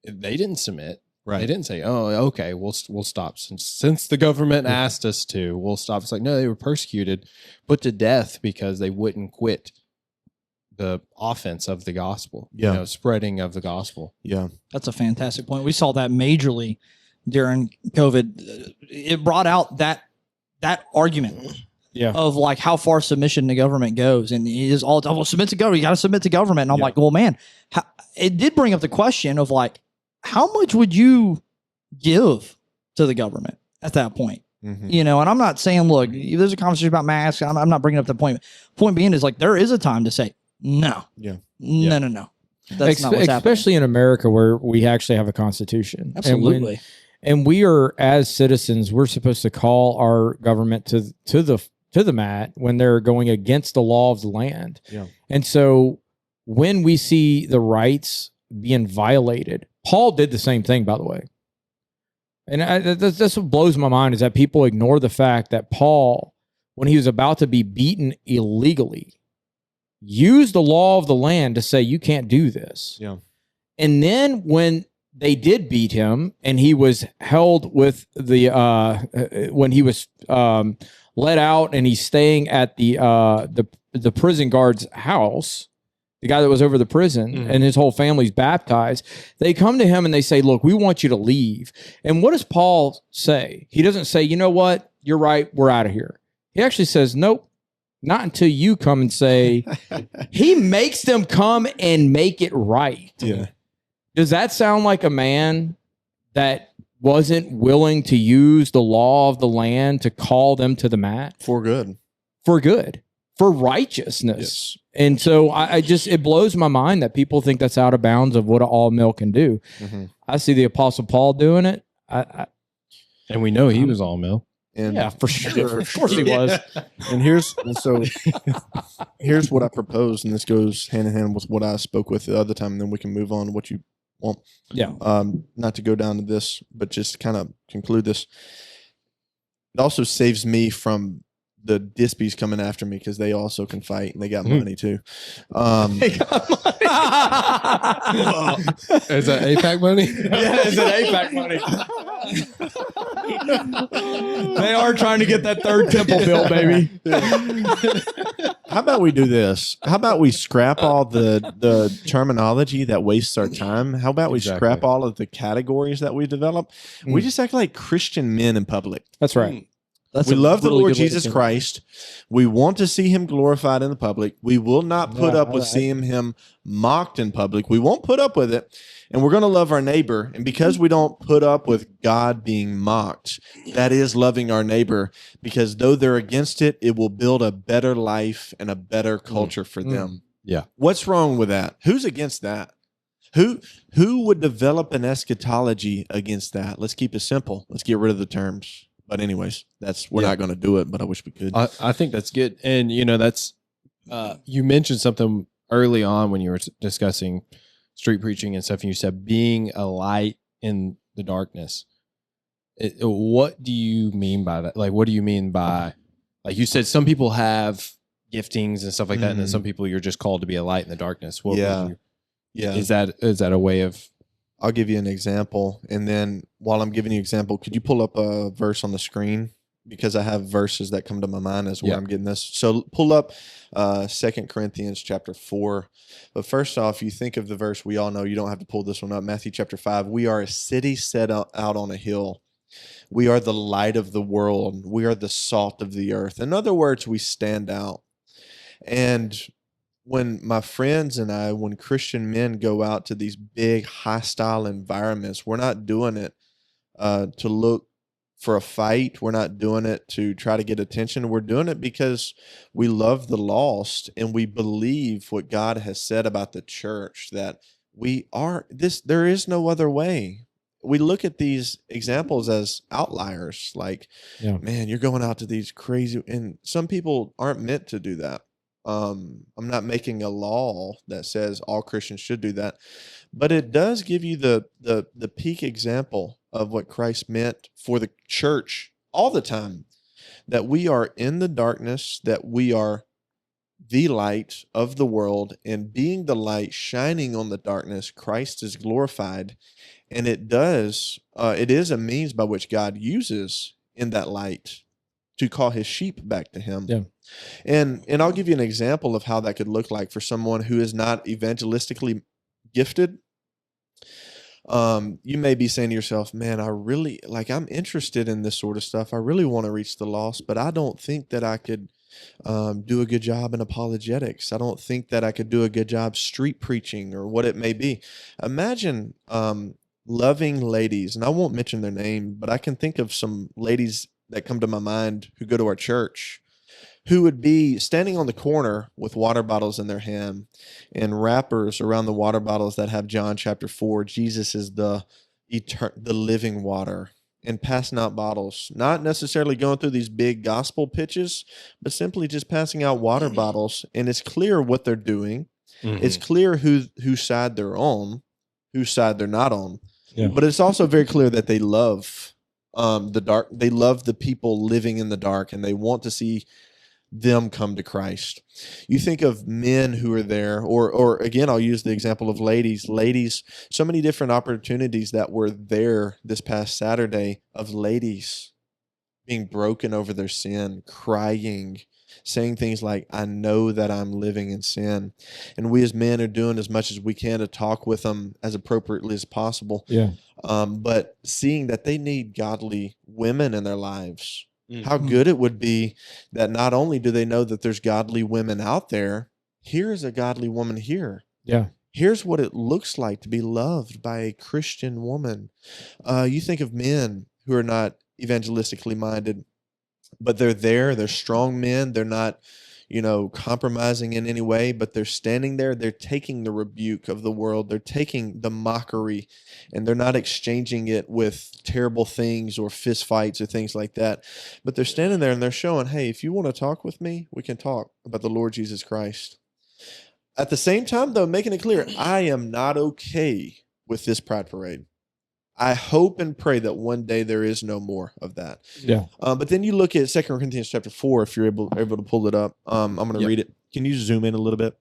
They didn't submit. Right. They didn't say, okay, we'll stop. Since the government asked us to, we'll stop. It's no, they were persecuted, put to death because they wouldn't quit the offense of the gospel, spreading of the gospel. Yeah. That's a fantastic point. We saw that majorly during COVID. It brought out that argument of how far submission to government goes. And it is all, submit to government. You got to submit to government. And I'm well, man, it did bring up the question of how much would you give to the government at that point? Mm-hmm. And I'm not saying, look, there's a conversation about masks. I'm not bringing up the point. Point being is there is a time to say, no. Yeah. No. That's not what's especially in America, where we actually have a constitution. Absolutely. And we are, as citizens, we're supposed to call our government to the mat when they're going against the law of the land. Yeah. And so when we see the rights being violated, Paul did the same thing, by the way. And that's what blows my mind, is that people ignore the fact that Paul, when he was about to be beaten illegally, used the law of the land to say, you can't do this. Yeah. And then when they did beat him and he was held with the, when he was let out and he's staying at the prison guard's house, the guy that was over the prison, and his whole family's baptized, they come to him and they say, look, we want you to leave. And what does Paul say? He doesn't say, you know what? You're right. We're out of here. He actually says, nope, not until you come and say. He makes them come and make it right. Yeah. Does that sound like a man that wasn't willing to use the law of the land to call them to the mat? For good. For good. For righteousness. Yes. And so I just, it blows my mind that people think that's out of bounds of what an all male can do. I see the Apostle Paul doing it. And we know he was all male. And Yeah, for sure. Of course he was. And here's what I propose, and this goes hand in hand with what I spoke with the other time, and then we can move on to what you want. Yeah. Not to go down to this, but just kind of conclude this. It also saves me from the Dispies coming after me, because they also can fight and they got money too. They got money. Is that APAC money? Yeah, it's an APAC money. They are trying to get that third temple built, baby. How about we do this? How about we scrap all the terminology that wastes our time? How about we scrap all of the categories that we develop? We just act like Christian men in public. That's right. We love the Lord Jesus Christ. We want to see him glorified in the public. We will not put up with seeing him mocked in public. We won't put up with it. And we're going to love our neighbor. And because we don't put up with God being mocked, that is loving our neighbor. Because though they're against it, it will build a better life and a better culture for them. Yeah. What's wrong with that? Who's against that? Who would develop an eschatology against that? Let's keep it simple. Let's get rid of the terms. But anyways, we're not going to do it, but I wish we could. I think that's good. And, that's, you mentioned something early on when you were discussing street preaching and stuff, and you said being a light in the darkness. What do you mean by that? Like, what do you mean by, like you said, some people have giftings and stuff like that, and then some people you're just called to be a light in the darkness. What is that a way of... I'll give you an example. And then while I'm giving you an example, could you pull up a verse on the screen? Because I have verses that come to my mind as where I'm getting this. So pull up 2 Corinthians chapter 4. But first off, you think of the verse we all know. You don't have to pull this one up. Matthew chapter 5. We are a city set out on a hill. We are the light of the world. We are the salt of the earth. In other words, we stand out. And when my friends and I, when Christian men go out to these big hostile environments, we're not doing it to look for a fight. We're not doing it to try to get attention. We're doing it because we love the lost and we believe what God has said about the church, that we are this. There is no other way. We look at these examples as outliers, like, man, you're going out to these crazy, and some people aren't meant to do that. I'm not making a law that says all Christians should do that, but it does give you the peak example of what Christ meant for the church all the time, that we are in the darkness, that we are the light of the world, and being the light shining on the darkness, Christ is glorified. And it is a means by which God uses in that light to call his sheep back to him. Yeah. And I'll give you an example of how that could look like for someone who is not evangelistically gifted. You may be saying to yourself, man, I'm interested in this sort of stuff. I really want to reach the lost, but I don't think that I could do a good job in apologetics. I don't think that I could do a good job street preaching or what it may be. Imagine loving ladies, and I won't mention their name, but I can think of some ladies that come to my mind who go to our church, who would be standing on the corner with water bottles in their hand and wrappers around the water bottles that have John chapter 4. Jesus is the living water, and passing out bottles, not necessarily going through these big gospel pitches, but simply just passing out water bottles. And it's clear what they're doing. It's clear whose side they're on, whose side they're not on. Yeah. But it's also very clear that they love the dark. They love the people living in the dark, and they want to see them come to Christ. You think of men who are there, or again, I'll use the example of ladies. Ladies, so many different opportunities that were there this past Saturday of ladies being broken over their sin, crying, saying things like, I know that I'm living in sin. And we as men are doing as much as we can to talk with them as appropriately as possible. Yeah. But seeing that they need godly women in their lives, how good it would be that not only do they know that there's godly women out there, here's a godly woman here. Yeah. Here's what it looks like to be loved by a Christian woman. You think of men who are not evangelistically minded, but they're there. They're strong men. They're not, compromising in any way, but they're standing there. They're taking the rebuke of the world. They're taking the mockery, and they're not exchanging it with terrible things or fist fights or things like that. But they're standing there and they're showing, hey, if you want to talk with me, we can talk about the Lord Jesus Christ. At the same time, though, making it clear, I am not okay with this pride parade. I hope and pray that one day there is no more of that. Yeah. But then you look at 2 Corinthians chapter 4, if you're able to pull it up. I'm going to read it. Can you zoom in a little bit?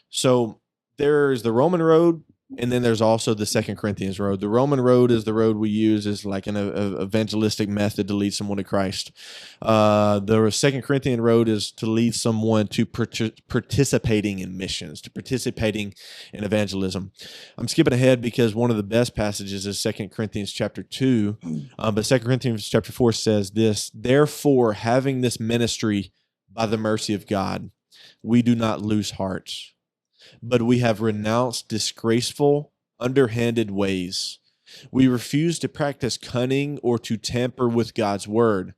So there's the Roman road, and then there's also the 2 Corinthians road. The Roman road is the road we use as like an evangelistic method to lead someone to Christ. The 2 Corinthian road is to lead someone to participating in missions, to participating in evangelism. I'm skipping ahead because one of the best passages is 2 Corinthians chapter 2. But 2 Corinthians chapter 4 says this, therefore, having this ministry by the mercy of God, we do not lose heart, but we have renounced disgraceful, underhanded ways. We refuse to practice cunning or to tamper with God's word,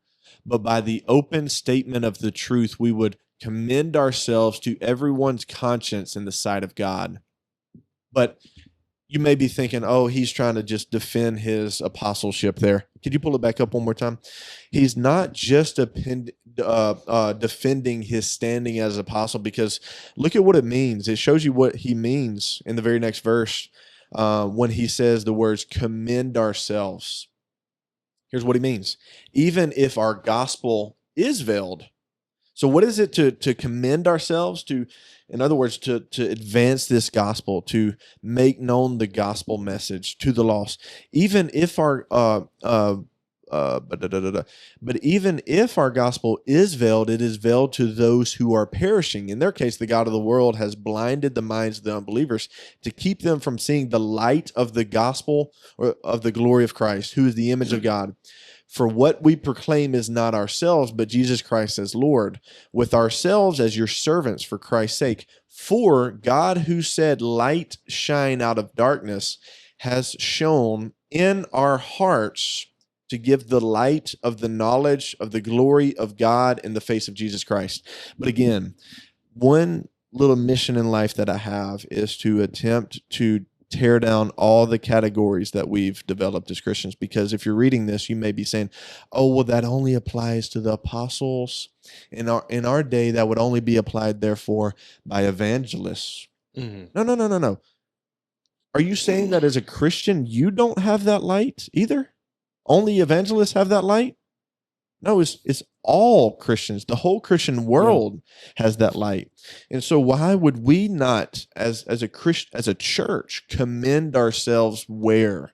but by the open statement of the truth, we would commend ourselves to everyone's conscience in the sight of God. But you may be thinking, oh, he's trying to just defend his apostleship there. Could you pull it back up one more time? He's not just defending his standing as apostle, because look at what it means. It shows you what he means in the very next verse when he says the words, commend ourselves. Here's what he means. Even if our gospel is veiled. So what is it to commend ourselves to? In other words, to advance this gospel, to make known the gospel message to the lost, even if our but even if our gospel is veiled, it is veiled to those who are perishing. In their case, the God of the world has blinded the minds of the unbelievers to keep them from seeing the light of the gospel or of the glory of Christ, who is the image of God. For what we proclaim is not ourselves, but Jesus Christ as Lord, with ourselves as your servants for Christ's sake. For God, who said, light shine out of darkness, has shone in our hearts to give the light of the knowledge of the glory of God in the face of Jesus Christ. But again, one little mission in life that I have is to attempt to tear down all the categories that we've developed as Christians. Because if you're reading this, you may be saying, oh, well, that only applies to the apostles. In our day, that would only be applied, therefore, by evangelists. Mm-hmm. No. Are you saying that as a Christian, you don't have that light either? Only evangelists have that light? No, it's all Christians. The whole Christian world has that light. And so why would we not, as a church, commend ourselves where?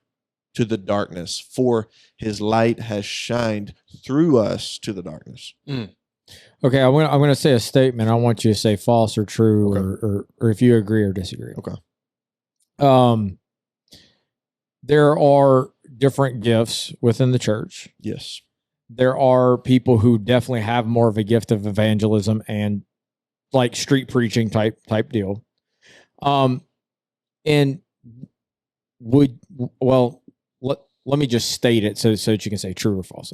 To the darkness, for his light has shined through us to the darkness. Okay, I'm gonna say a statement. I want you to say false or true, okay, or if you agree or disagree. Okay. There are different gifts within the church. Yes. There are people who definitely have more of a gift of evangelism and like street preaching type deal. And let me just state it so that you can say true or false.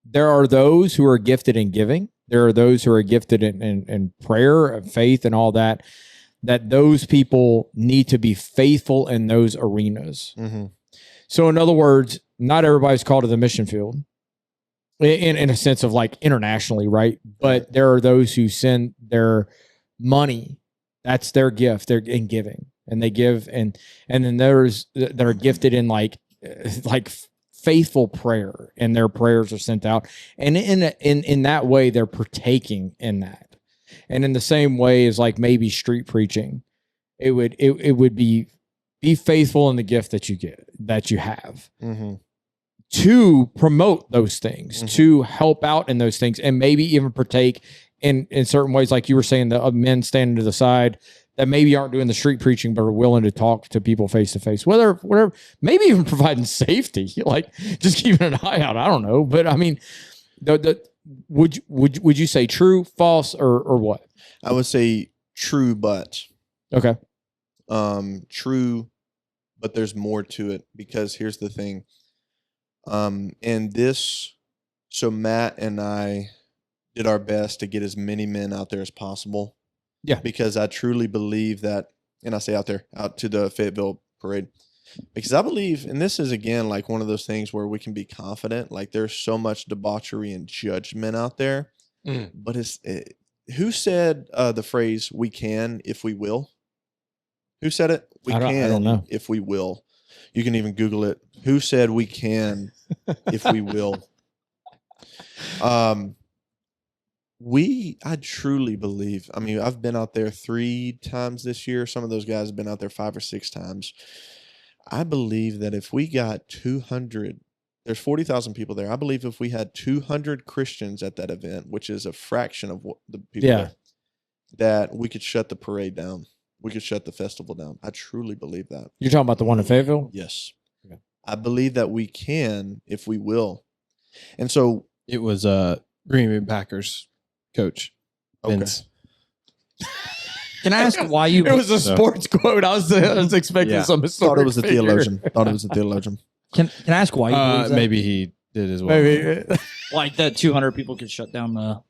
There are those who are gifted in giving. There are those who are gifted in prayer and faith and all that those people need to be faithful in those arenas. Mm-hmm. So in other words, not everybody's called to the mission field in a sense of like internationally, right? But there are those who send their money That's their gift. They're in giving, and they give, and then there's that are gifted in like faithful prayer, and their prayers are sent out, and in that way they're partaking in that, and in the same way as like maybe street preaching, it would be faithful in the gift that you have. To promote those things, to help out in those things, and maybe even partake in certain ways, like you were saying, the men standing to the side that maybe aren't doing the street preaching, but are willing to talk to people face to face, whatever, maybe even providing safety, like just keeping an eye out. I don't know, but I mean, would you say true, false, or what? I would say true, but okay, true, but there's more to it, because here's the thing. And this, so Matt and I did our best to get as many men out there as possible. Yeah. Because I truly believe that, and I say out to the Fayetteville parade, because I believe, and this is again, like one of those things where we can be confident, like there's so much debauchery and judgment out there, but who said the phrase, we can, if we will? Who said it? I don't know. If we will. You can even Google it. Who said we can, if we will? I truly believe, I mean, I've been out there 3 times this year. Some of those guys have been out there 5 or 6 times. I believe that if we got 200, there's 40,000 people there. I believe if we had 200 Christians at that event, which is a fraction of what the people there, that we could shut the parade down. We could shut the festival down. I truly believe that. You're talking about the one in Fayetteville? Yes. Okay. I believe that we can, if we will. And so it was Green Bay Packers coach Vince. Okay. Can I ask why you? It was a sports quote. I was expecting some historic. Thought it was a theologian. Thought it was a theologian. Can I ask why you believe that? Maybe he did as well. Maybe like that 200 people could shut down the.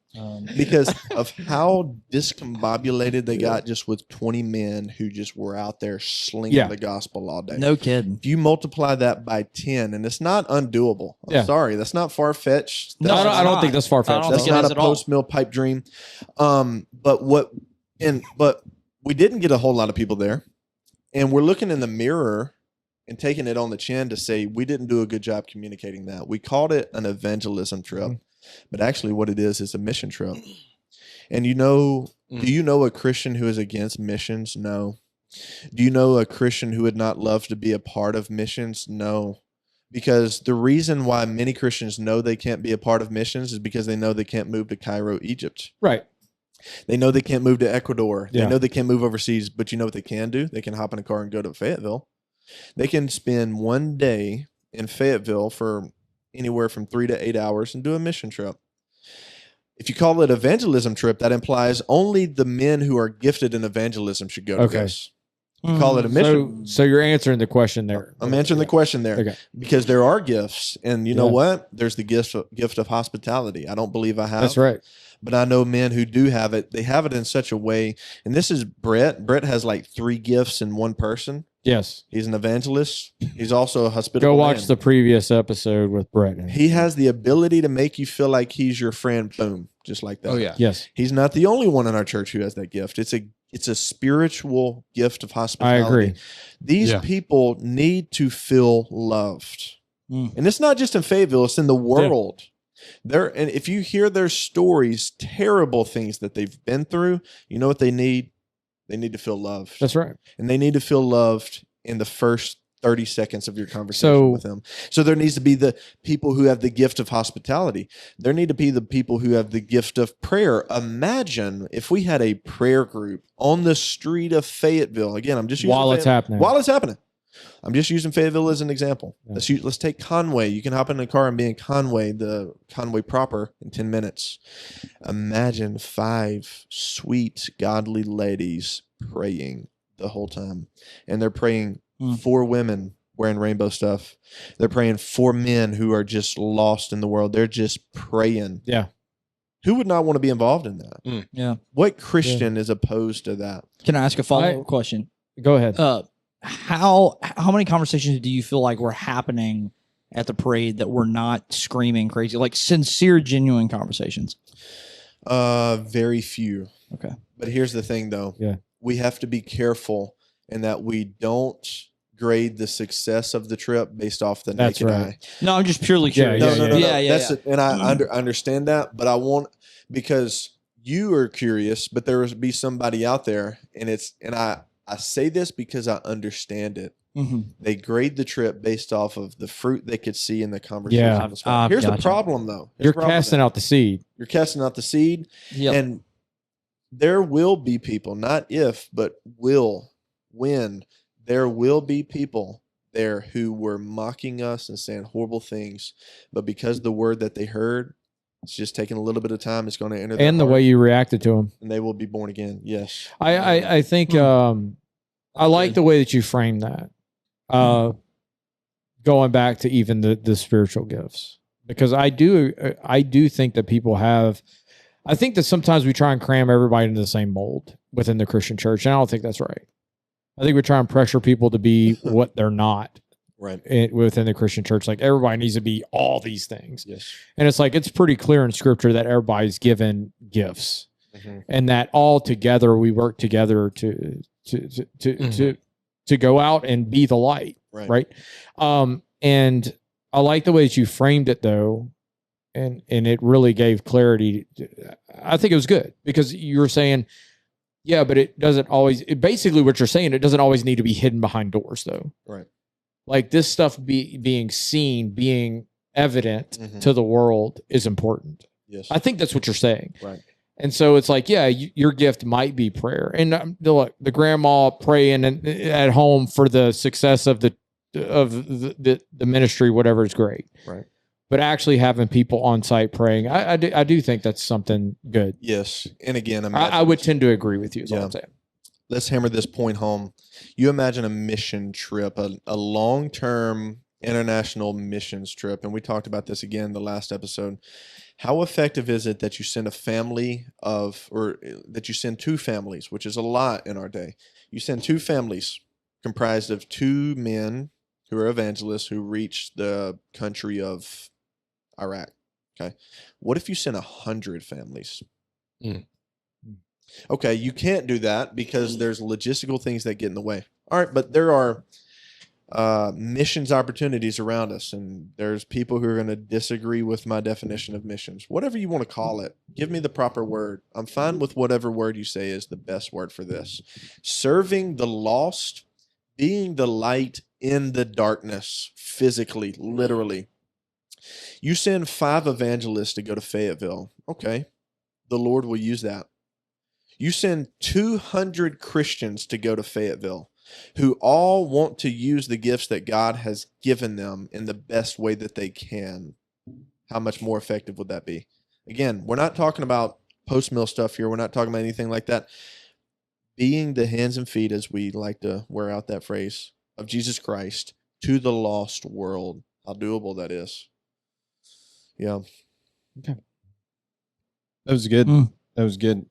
Because of how discombobulated they got just with 20 men who just were out there slinging the gospel all day. No kidding. If you multiply that by 10, and it's not undoable. I'm sorry, that's not far-fetched. No, I don't think that's far-fetched. That's not a post-mill pipe dream. But we didn't get a whole lot of people there. And we're looking in the mirror and taking it on the chin to say we didn't do a good job communicating that. We called it an evangelism trip. But actually what it is a mission trip. And do you know a Christian who is against missions? No. Do you know a Christian who would not love to be a part of missions? No. Because the reason why many Christians know they can't be a part of missions is because they know they can't move to Cairo, Egypt. Right. They know they can't move to Ecuador. They know they can't move overseas, but you know what they can do? They can hop in a car and go to Fayetteville. They can spend one day in Fayetteville for anywhere from 3 to 8 hours and do a mission trip. If you call it evangelism trip, that implies only the men who are gifted in evangelism should go to this. You call it a mission. So you're answering the question there. I'm answering the question there because there are gifts, and you know what? There's the gift of hospitality. I don't believe I have. That's right. But I know men who do have it. They have it in such a way, and this is Brett. Brett has like 3 gifts in one person. Yes. He's an evangelist. He's also a hospitable Go watch man. the previous episode with Brett. He has the ability to make you feel like he's your friend. Boom. Just like that. Oh, yeah. Yes. He's not the only one in our church who has that gift. It's a spiritual gift of hospitality. I agree. These people need to feel loved. And it's not just in Fayetteville, it's in the world. And if you hear their stories, terrible things that they've been through, you know what they need? They need to feel loved. That's right. And they need to feel loved in the first 30 seconds of your conversation with them. So there needs to be the people who have the gift of hospitality. There need to be the people who have the gift of prayer. Imagine if we had a prayer group on the street of Fayetteville. Again, I'm just using While it's happening. I'm just using Fayetteville as an example. Yeah. Let's take Conway. You can hop in a car and be in Conway, the Conway proper, in 10 minutes. Imagine 5 sweet, godly ladies praying the whole time. And they're praying for women wearing rainbow stuff. They're praying for men who are just lost in the world. They're just praying. Yeah. Who would not want to be involved in that? Yeah. What Christian is opposed to that? Can I ask a follow-up question? Go ahead. How many conversations do you feel like were happening at the parade that were not screaming crazy, like sincere, genuine conversations? Very few. Okay. But here's the thing, though. Yeah. we have to be careful and that we don't grade the success of the trip based off the naked eye. No, I'm just purely curious. No. Yeah. That's it. And I understand that, but I want, because you are curious, but there will be somebody out there, and I say this because I understand it. Mm-hmm. They grade the trip based off of the fruit they could see in the conversation. Here's the problem, though. You're casting out the seed. You're casting out the seed, and there will be people, not if, but when there will be people there who were mocking us and saying horrible things, but because the word that they heard, it's just taking a little bit of time. It's going to enter their and the heart, way you reacted to them, and they will be born again. Yes, I think I like the way that you frame that. Going back to even the spiritual gifts, because I do think that people have. I think that sometimes we try and cram everybody into the same mold within the Christian church, and I don't think that's right. I think we try and pressure people to be what they're not. Right. Within the Christian church, like everybody needs to be all these things. Yes. And it's like, it's pretty clear in scripture that everybody's given gifts, and that all together we work together to go out and be the light. Right. And I like the way that you framed it though. And it really gave clarity. I think it was good because you were saying, yeah, but it doesn't always, basically what you're saying, it doesn't always need to be hidden behind doors though. Right. Like this stuff being seen, being evident to the world is important. Yes. I think that's what you're saying. Right. And so it's like, yeah, your gift might be prayer. And look, the grandma praying at home for the success of the ministry, whatever, is great. Right. But actually having people on site praying, I do think that's something good. Yes. And again, I would tend to agree with you, is all I'm saying. Let's hammer this point home. You imagine a mission trip, a long-term international missions trip. And we talked about this again the last episode. How effective is it that you send a family or that you send two families, which is a lot in our day. You send two families comprised of two men who are evangelists who reach the country of Iraq. Okay. What if you sent 100 families? Okay, you can't do that because there's logistical things that get in the way. All right, but there are missions opportunities around us, and there's people who are going to disagree with my definition of missions. Whatever you want to call it, give me the proper word. I'm fine with whatever word you say is the best word for this. Serving the lost, being the light in the darkness, physically, literally. You send 5 evangelists to go to Fayetteville. Okay, the Lord will use that. You send 200 Christians to go to Fayetteville who all want to use the gifts that God has given them in the best way that they can. How much more effective would that be? Again, we're not talking about post-mill stuff here. We're not talking about anything like that. Being the hands and feet, as we like to wear out that phrase, of Jesus Christ to the lost world. How doable that is. Yeah. Okay. That was good. That was good.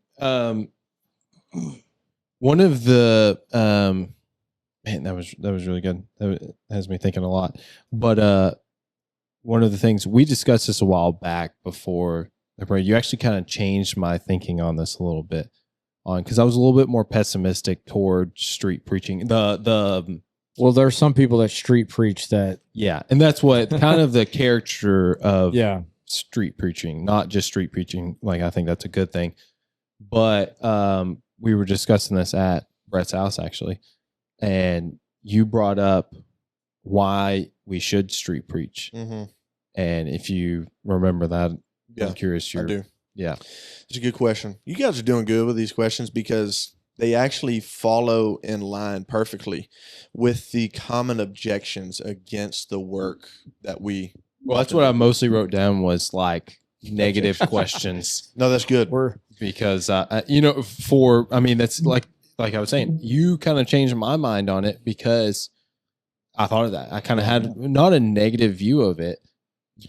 One of the man, that was really good. That has me thinking a lot. But one of the things we discussed this a while back before the break, you actually kind of changed my thinking on this a little bit, because I was a little bit more pessimistic toward street preaching. Well, there are some people that street preach that. Yeah, and that's what kind of the character of street preaching, not just street preaching. Like, I think that's a good thing. But we were discussing this at Brett's house, actually, and you brought up why we should street preach. And if you remember that, I'm curious. I do. Yeah. It's a good question. You guys are doing good with these questions because they actually follow in line perfectly with the common objections against the work that we. Well, that's what I mostly wrote down was like negative questions. No, that's good. Because, that's like I was saying, you kind of changed my mind on it because I thought of that. I kind of had not a negative view of it,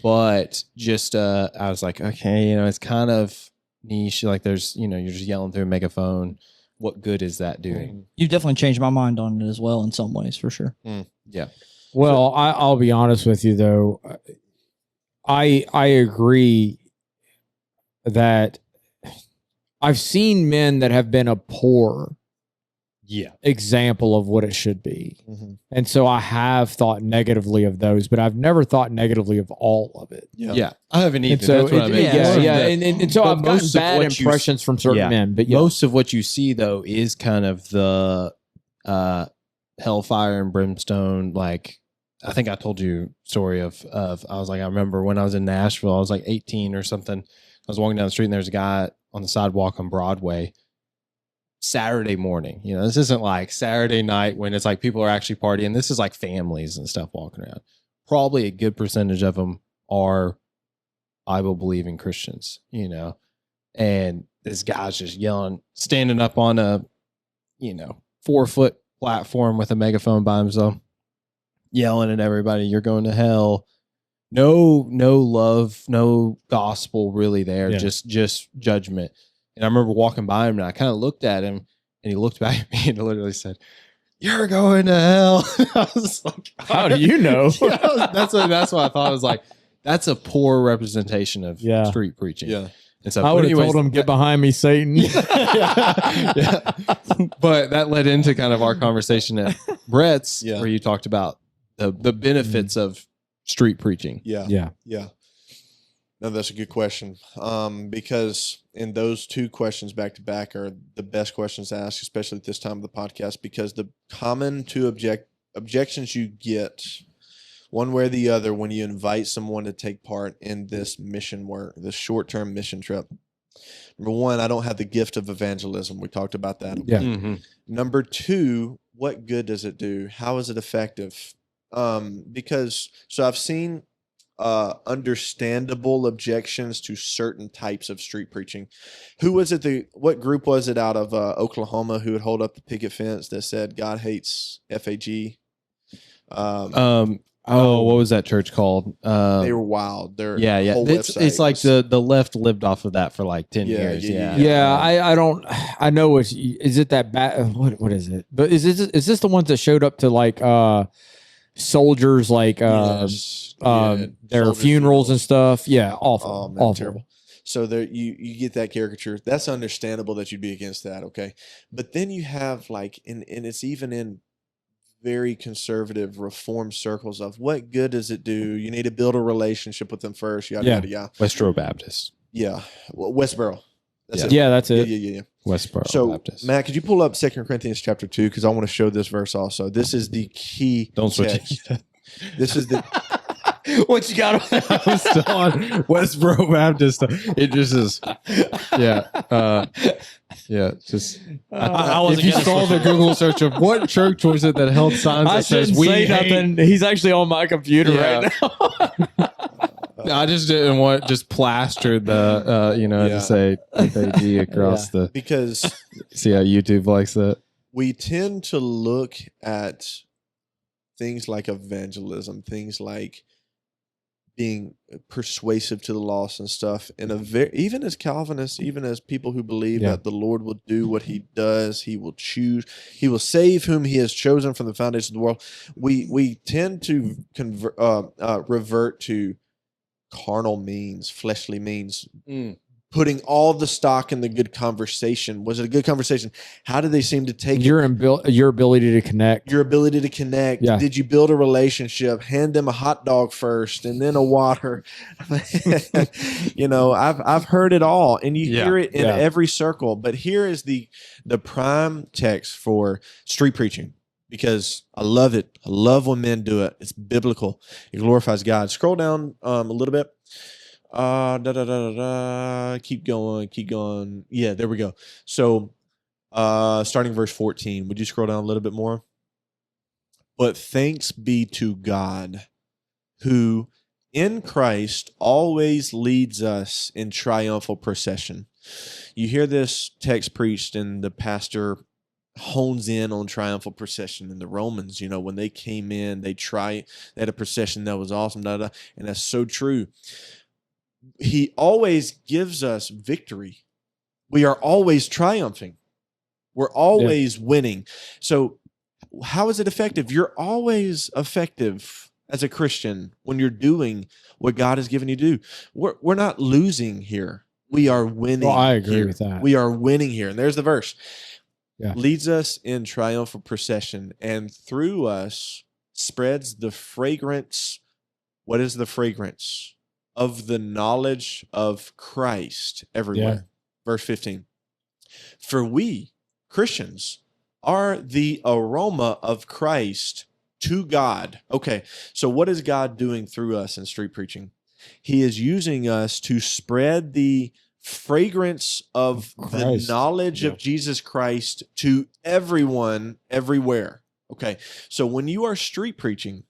but just, I was like, okay, it's kind of niche. Like there's, you're just yelling through a megaphone. What good is that doing? You've definitely changed my mind on it as well in some ways, for sure. Yeah. Well, I'll be honest with you though. I agree that I've seen men that have been a poor example of what it should be. Mm-hmm. And so I have thought negatively of those, but I've never thought negatively of all of it. Yeah. I haven't either. And so That's what I mean. And so I've gotten bad impressions from certain men. But most of what you see though is kind of the hellfire and brimstone. Like I think I told you a story of I was like, I remember when I was in Nashville, I was like 18 or something. I was walking down the street and there's a guy on the sidewalk on Broadway. Saturday morning, this isn't like Saturday night when it's like people are actually partying. This is like families and stuff walking around. Probably a good percentage of them are Bible believing Christians, and this guy's just yelling, standing up on a 4-foot platform with a megaphone by himself, yelling at everybody, "You're going to hell." No love, no gospel really there, just judgment. And I remember walking by him and I kind of looked at him and he looked back at me and literally said, "You're going to hell." I was like, how do you know? That's what I thought. I was like, that's a poor representation of street preaching. Yeah. And so I would have told him, "Get behind me, Satan." Yeah. But that led into kind of our conversation at Brett's where you talked about the benefits of street preaching. Yeah. No, that's a good question. Because in those two questions back to back are the best questions to ask, especially at this time of the podcast, because the common two objections you get one way or the other when you invite someone to take part in this mission work, this short-term mission trip. Number one, I don't have the gift of evangelism. We talked about that. Yeah. Mm-hmm. Number two, what good does it do? How is it effective? Because I've seen understandable objections to certain types of street preaching. Who was it? What group was it out of Oklahoma who would hold up the picket fence that said God hates FAG? What was that church called? They were wild. Their whole it's like the left lived off of that for like 10 years. I don't. I know it's. Is it that bad? What is it? But is this the ones that showed up to like soldiers like their soldiers funerals and stuff? Yeah, awful. Oh, man, awful. terrible. So there you get that caricature. That's understandable that you'd be against that, okay? But then you have like and it's even in very conservative reform circles of what good does it do? You need to build a relationship with them first. Yada. Westboro Baptist. Yeah. Well, Westboro. That's it. Yeah. Westboro Baptist. Matt, could you pull up 2 Corinthians chapter 2? Because I want to show this verse also. This is the key. Don't switch text. This is the what you got on? I'm still on Westboro Baptist. It just is. Just. If you saw the Google search of what church was it that held signs that says "We say hate," nothing. He's actually on my computer right now. I just didn't want just plastered the to say FAG across the because see how YouTube likes that. We tend to look at things like evangelism, things like being persuasive to the lost and stuff, in a even as Calvinists, even as people who believe that the Lord will do what He does, He will choose, He will save whom He has chosen from the foundation of the world. We tend to revert to carnal means, fleshly means, putting all the stock in the good conversation. Was it a good conversation? How did they seem to take your ability to connect? Your ability to connect. Yeah. Did you build a relationship? Hand them a hot dog first and then a water. I've heard it all, and you hear it in every circle. But here is the prime text for street preaching, because I love it. I love when men do it. It's biblical. It glorifies God. Scroll down a little bit. Keep going. Yeah, there we go. So starting verse 14, would you scroll down a little bit more? But thanks be to God, who in Christ always leads us in triumphal procession. You hear this text preached and the pastor hones in on triumphal procession. In the Romans, when they came in, they had a procession that was awesome, and that's so true. He always gives us victory. We are always triumphing. We're always winning. So how is it effective? You're always effective as a Christian when you're doing what God has given you to do. We're not losing here. We are winning. Well, I agree here. with that. We are winning here. And there's the verse. leads us in triumphal procession, and through us spreads the fragrance. What is the fragrance? Of the knowledge of Christ everywhere. Yeah. Verse 15. For we, Christians, are the aroma of Christ to God. Okay, so what is God doing through us in street preaching? He is using us to spread the fragrance of the knowledge of Jesus Christ to everyone, everywhere. Okay, so when you are street preaching,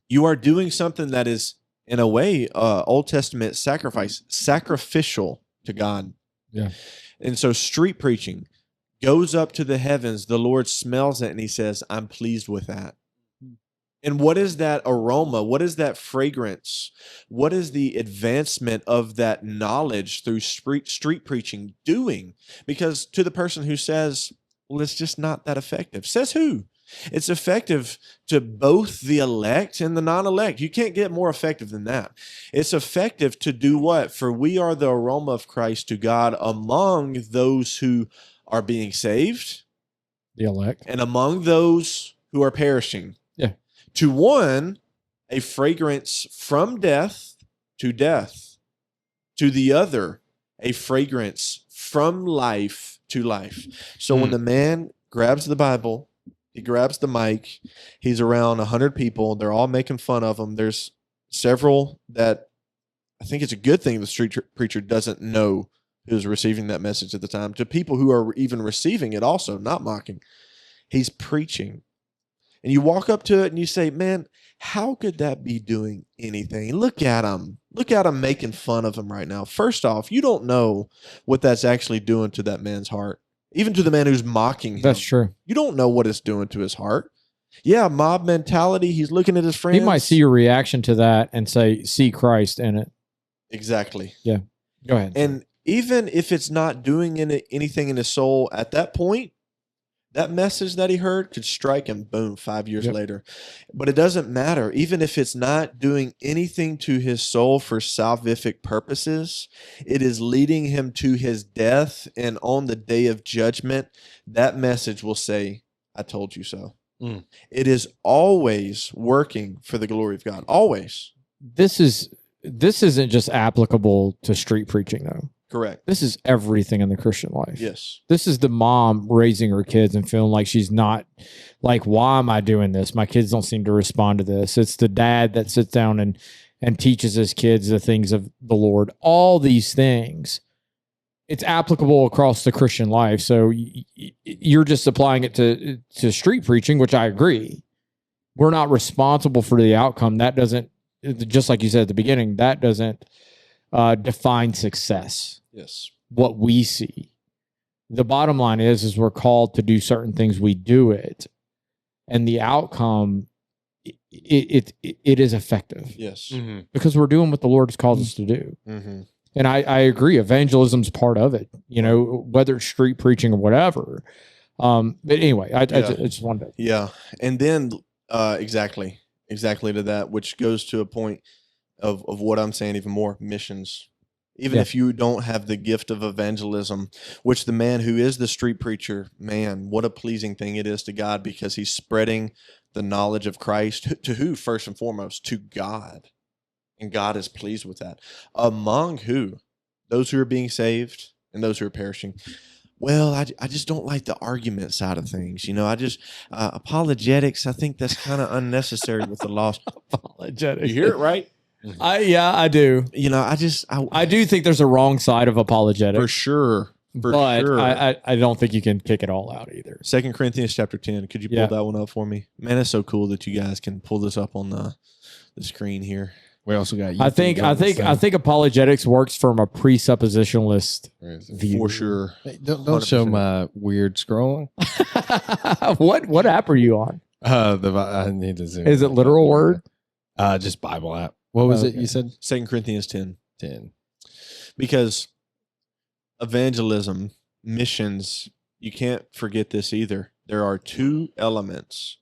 you are doing something that is, in a way, Old Testament sacrificial to God. Yeah. And so street preaching goes up to the heavens. The Lord smells it and he says, I'm pleased with that. And what is that aroma? What is that fragrance? What is the advancement of that knowledge through street preaching doing? Because to the person who says, well, it's just not that effective. Says who? It's effective to both the elect and the non-elect. You can't get more effective than that. It's effective to do what? For we are the aroma of Christ to God among those who are being saved, the elect, and among those who are perishing. Yeah. To one, a fragrance from death to death. To the other, a fragrance from life to life. So when the man grabs the Bible, he grabs the mic, he's around 100 people, they're all making fun of him. There's several that I think it's a good thing the street preacher doesn't know who's receiving that message at the time. To people who are even receiving it also, not mocking. He's preaching. And you walk up to it and you say, man, how could that be doing anything? Look at him. Look at him making fun of him right now. First off, you don't know what that's actually doing to that man's heart. Even to the man who's mocking him. That's true. You don't know what it's doing to his heart. Yeah, mob mentality. He's looking at his friends. He might see your reaction to that and say, see Christ in it. Exactly. Yeah. Go ahead. And even if it's not doing anything in his soul at that point, that message that he heard could strike him, boom, 5 years later. But it doesn't matter. Even if it's not doing anything to his soul for salvific purposes, it is leading him to his death. And on the day of judgment, that message will say, I told you so. It is always working for the glory of God. Always. This isn't just applicable to street preaching, though. Correct. This is everything in the Christian life. Yes. This is the mom raising her kids and feeling like she's not, like, why am I doing this? My kids don't seem to respond to this. It's the dad that sits down and teaches his kids the things of the Lord. All these things, it's applicable across the Christian life. So you're just applying it to street preaching, which I agree. We're not responsible for the outcome. That doesn't, just like you said at the beginning, that doesn't define success. Yes. What we see. The bottom line is we're called to do certain things. We do it, and the outcome, it is effective. Yes. Because we're doing what the Lord has called us to do. And I agree. Evangelism's part of it. You know, whether it's street preaching or whatever. But anyway, I just wanted to. Yeah, and then exactly to that, which goes to a point of what I'm saying even more, missions. Even if you don't have the gift of evangelism, which the man who is the street preacher, man, what a pleasing thing it is to God, because he's spreading the knowledge of Christ. To who, first and foremost? To God. And God is pleased with that. Among who? Those who are being saved and those who are perishing. Well, I just don't like the argument side of things. You know, I just, apologetics, I think that's kind of unnecessary with the lost. Apologetics. You hear it, right? I do. You know, I do think there's a wrong side of apologetics. For sure. But I don't think you can kick it all out either. 2 Corinthians chapter 10. Could you pull that one up for me? Man, it's so cool that you guys can pull this up on the screen here. We also got. I think apologetics works from a presuppositionalist view. For sure. Don't show my weird scrolling. What app are you on? I need to zoom. Is it Literal Word? Just Bible app. What was it you said? 2 Corinthians 10. 10. Because evangelism, missions, you can't forget this either. There are two elements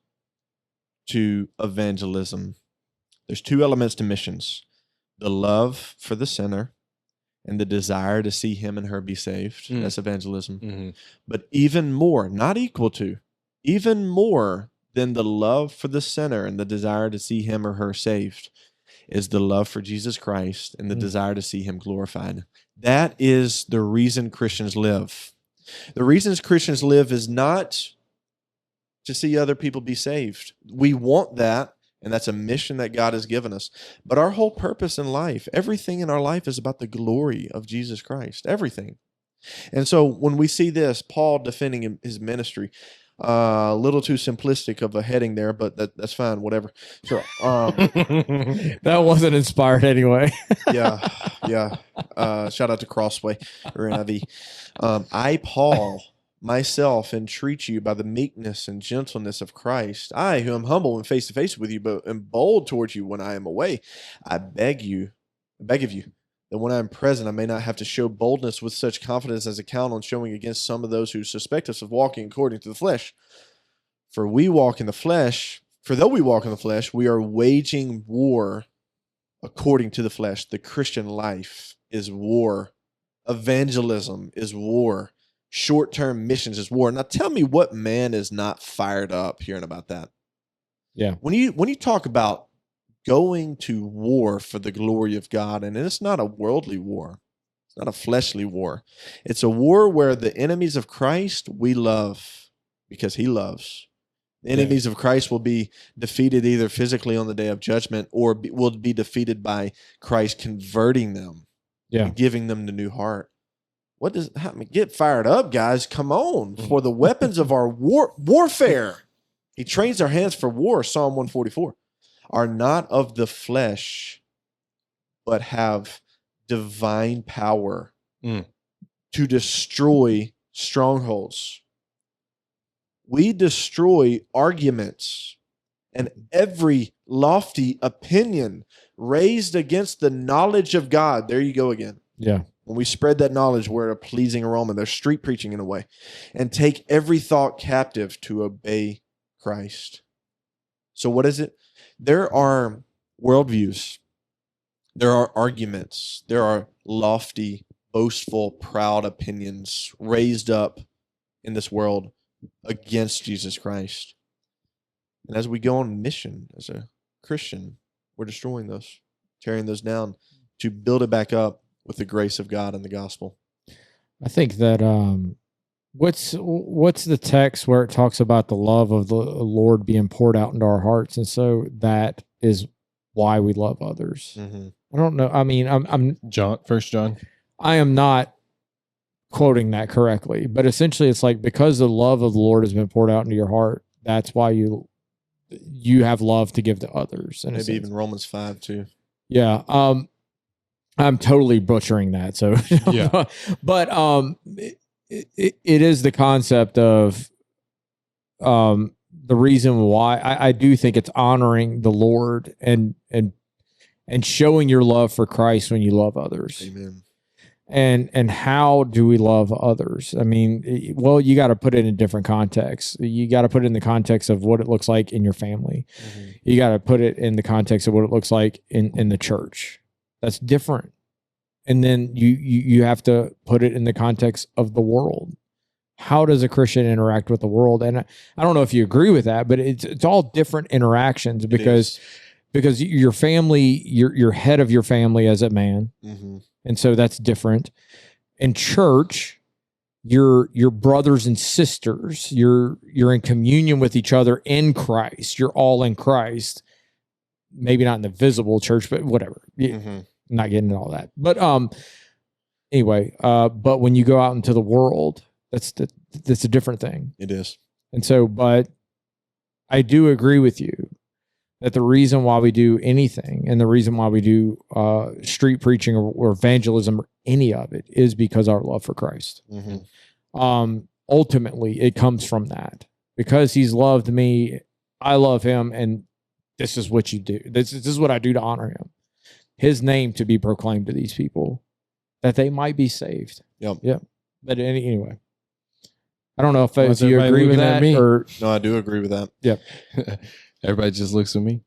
to evangelism. There's two elements to missions: the love for the sinner and the desire to see him and her be saved. That's evangelism. Mm-hmm. But even more, not equal to, even more than the love for the sinner and the desire to see him or her saved is the love for Jesus Christ and the desire to see him glorified. That is the reason Christians live. The reasons Christians live is not to see other people be saved. We want that, and that's a mission that God has given us. But our whole purpose in life, everything in our life is about the glory of Jesus Christ, everything. And so when we see this, Paul defending his ministry, a little too simplistic of a heading there, but that's fine, whatever. So that wasn't inspired anyway. yeah. Shout out to Crossway or NIV. I, Paul, myself, entreat you by the meekness and gentleness of Christ. I, who am humble and face to face with you, but am bold towards you when I am away. I beg of you, that when I am present, I may not have to show boldness with such confidence as I count on showing against some of those who suspect us of walking according to the flesh. For though we walk in the flesh, we are waging war according to the flesh. The Christian life is war. Evangelism is war. Short-term missions is war. Now tell me what man is not fired up hearing about that. Yeah. When you talk about going to war for the glory of God, and it's not a worldly war. It's not a fleshly war. It's a war where the enemies of Christ we love because he loves. The enemies of Christ will be defeated either physically on the day of judgment or will be defeated by Christ converting them, and giving them the new heart. What does get fired up, guys? Come on, for the weapons of our warfare. He trains our hands for war. Psalm 144. Are not of the flesh, but have divine power to destroy strongholds. We destroy arguments and every lofty opinion raised against the knowledge of God. There you go again. Yeah. When we spread that knowledge, we're a pleasing aroma. They're street preaching in a way. And take every thought captive to obey Christ. So what is it? There are worldviews, there are arguments, there are lofty, boastful, proud opinions raised up in this world against Jesus Christ. And as we go on mission as a Christian, we're destroying those, tearing those down to build it back up with the grace of God and the gospel. I think that what's the text where it talks about the love of the Lord being poured out into our hearts, and so that is why we love others. I don't know. I mean, I'm First John. I am not quoting that correctly, but essentially, it's like because the love of the Lord has been poured out into your heart, that's why you have love to give to others. Maybe even Romans 5 too. Yeah. I'm totally butchering that. So yeah, but it is the concept of the reason why I do think it's honoring the Lord and showing your love for Christ when you love others. Amen. And how do we love others? I mean, well, you got to put it in different contexts. You got to put it in the context of what it looks like in your family. You got to put it in the context of what it looks like in the church. That's different. And then you have to put it in the context of the world. How does a Christian interact with the world? And I don't know if you agree with that, but it's all different interactions because your family, you're head of your family as a man. And so that's different. In church, you're brothers and sisters. You're in communion with each other in Christ. You're all in Christ. Maybe not in the visible church, but whatever. Not getting into all that. But anyway, but when you go out into the world, that's a different thing. It is. And so, but I do agree with you that the reason why we do anything and the reason why we do street preaching or evangelism or any of it is because our love for Christ. Ultimately, it comes from that. Because he's loved me, I love him, and this is what you do. This is what I do to honor him. His name to be proclaimed to these people, that they might be saved. Yep. But anyway, I don't know if you agree with that. Or no, I do agree with that. Yep. Everybody just looks at me.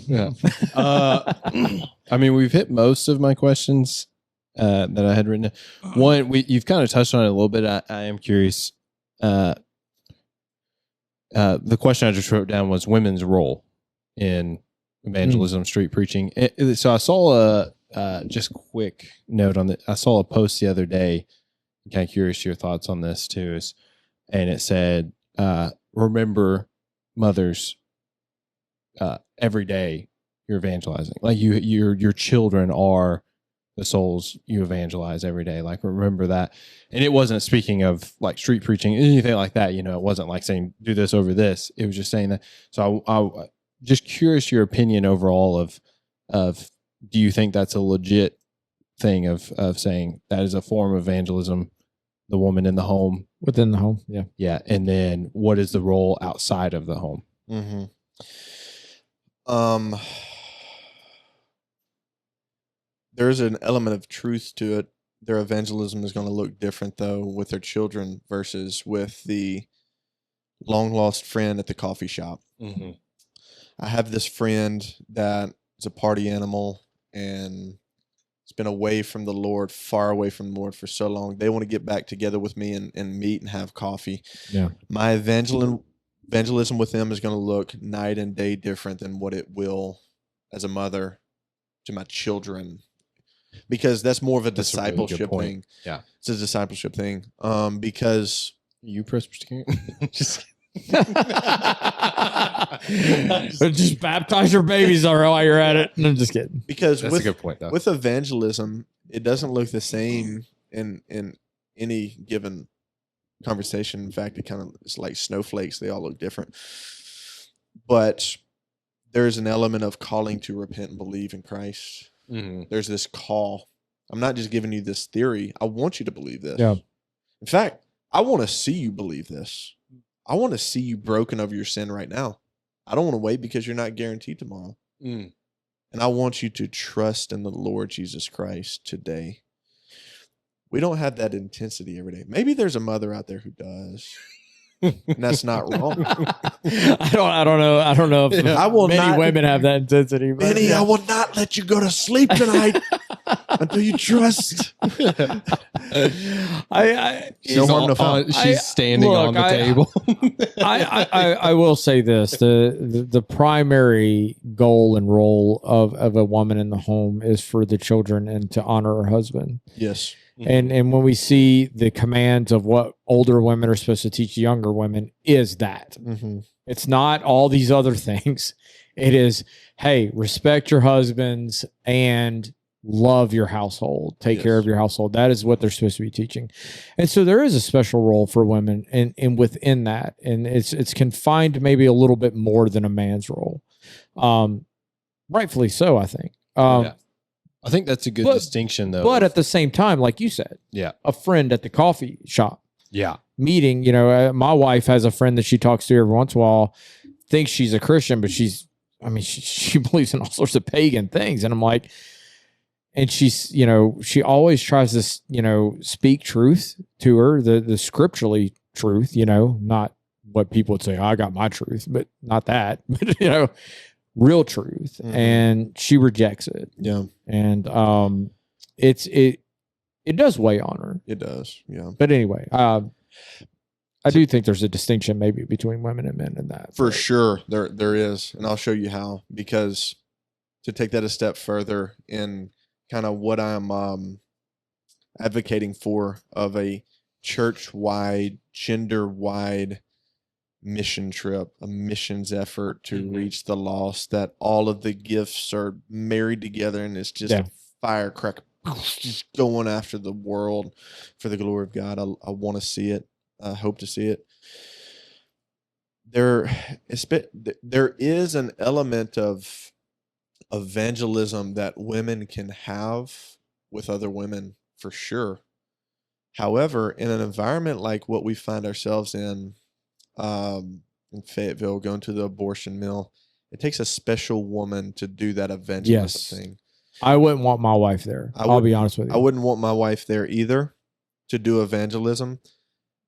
Yeah. I mean, we've hit most of my questions. that I had written. One, you've kind of touched on it a little bit. I am curious. The question I just wrote down was women's role in evangelism, street preaching. So I saw just quick note on that. I saw a post the other day. I'm kind of curious your thoughts on this too. And it said, remember, mothers, every day you're evangelizing. Like your children are the souls you evangelize every day. Like, remember that. And it wasn't speaking of like street preaching, anything like that. You know, it wasn't like saying do this over this. It was just saying that. So I just curious your opinion overall of do you think that's a legit thing of saying that is a form of evangelism, the woman in the home, within the home? Yeah. And then what is the role outside of the home? Mm-hmm. There's an element of truth to it. Their evangelism is going to look different though with their children versus with the long lost friend at the coffee shop. Mm-hmm. I have this friend that is a party animal and it's been away from the Lord, far away from the Lord for so long. They want to get back together with me and meet and have coffee. Yeah. My evangelism with them is going to look night and day different than what it will as a mother to my children, because that's more of a discipleship thing. Yeah. It's a discipleship thing. Because you Presbyterian? Just just baptize your babies while you're at it. No, I'm just kidding. Because that's a good point, though. With evangelism, it doesn't look the same in any given conversation. In fact, it's like snowflakes. They all look different. But there's an element of calling to repent and believe in Christ. Mm-hmm. There's this call. I'm not just giving you this theory. I want you to believe this. Yeah. In fact, I want to see you believe this. I want to see you broken of your sin right now. I don't want to wait because you're not guaranteed tomorrow. Mm. And I want you to trust in the Lord Jesus Christ today. We don't have that intensity every day. Maybe there's a mother out there who does. And that's not wrong. I don't know if many women have that intensity. But Benny, I will not let you go to sleep tonight until you trust. She's standing on the table. I will say this: the primary goal and role of a woman in the home is for the children and to honor her husband. Yes. And when we see the commands of what older women are supposed to teach younger women, is that it's not all these other things. It is, hey, respect your husbands and love your household. Take care of your household. That is what they're supposed to be teaching. And so there is a special role for women and within that. And it's confined maybe a little bit more than a man's role. Rightfully so, I think. I think that's a good distinction, though. But at the same time, like you said, a friend at the coffee shop, meeting. You know, my wife has a friend that she talks to every once in a while. Thinks she's a Christian, but she believes in all sorts of pagan things, and I'm like, and she's, you know, she always tries to, you know, speak truth to her, the scripturally truth, you know, not what people would say. I got my truth, but not that, but you know. Real truth, and she rejects it. Yeah, and it does weigh on her. It does. Yeah, but anyway, I do think there's a distinction maybe between women and men in that. For sure, there is, and I'll show you how. Because to take that a step further in kind of what I'm advocating for of a church-wide, gender-wide mission trip, a a effort to reach the lost, that all of the gifts are married together and it's just a firecracker just going after the world for the glory of God. I want to see it. I hope to see it. There is an element of evangelism that women can have with other women for sure. However, in an environment like what we find ourselves in Fayetteville, going to the abortion mill, it takes a special woman to do that evangelism thing. I wouldn't want my wife there. I'll be honest with you. I wouldn't want my wife there either to do evangelism.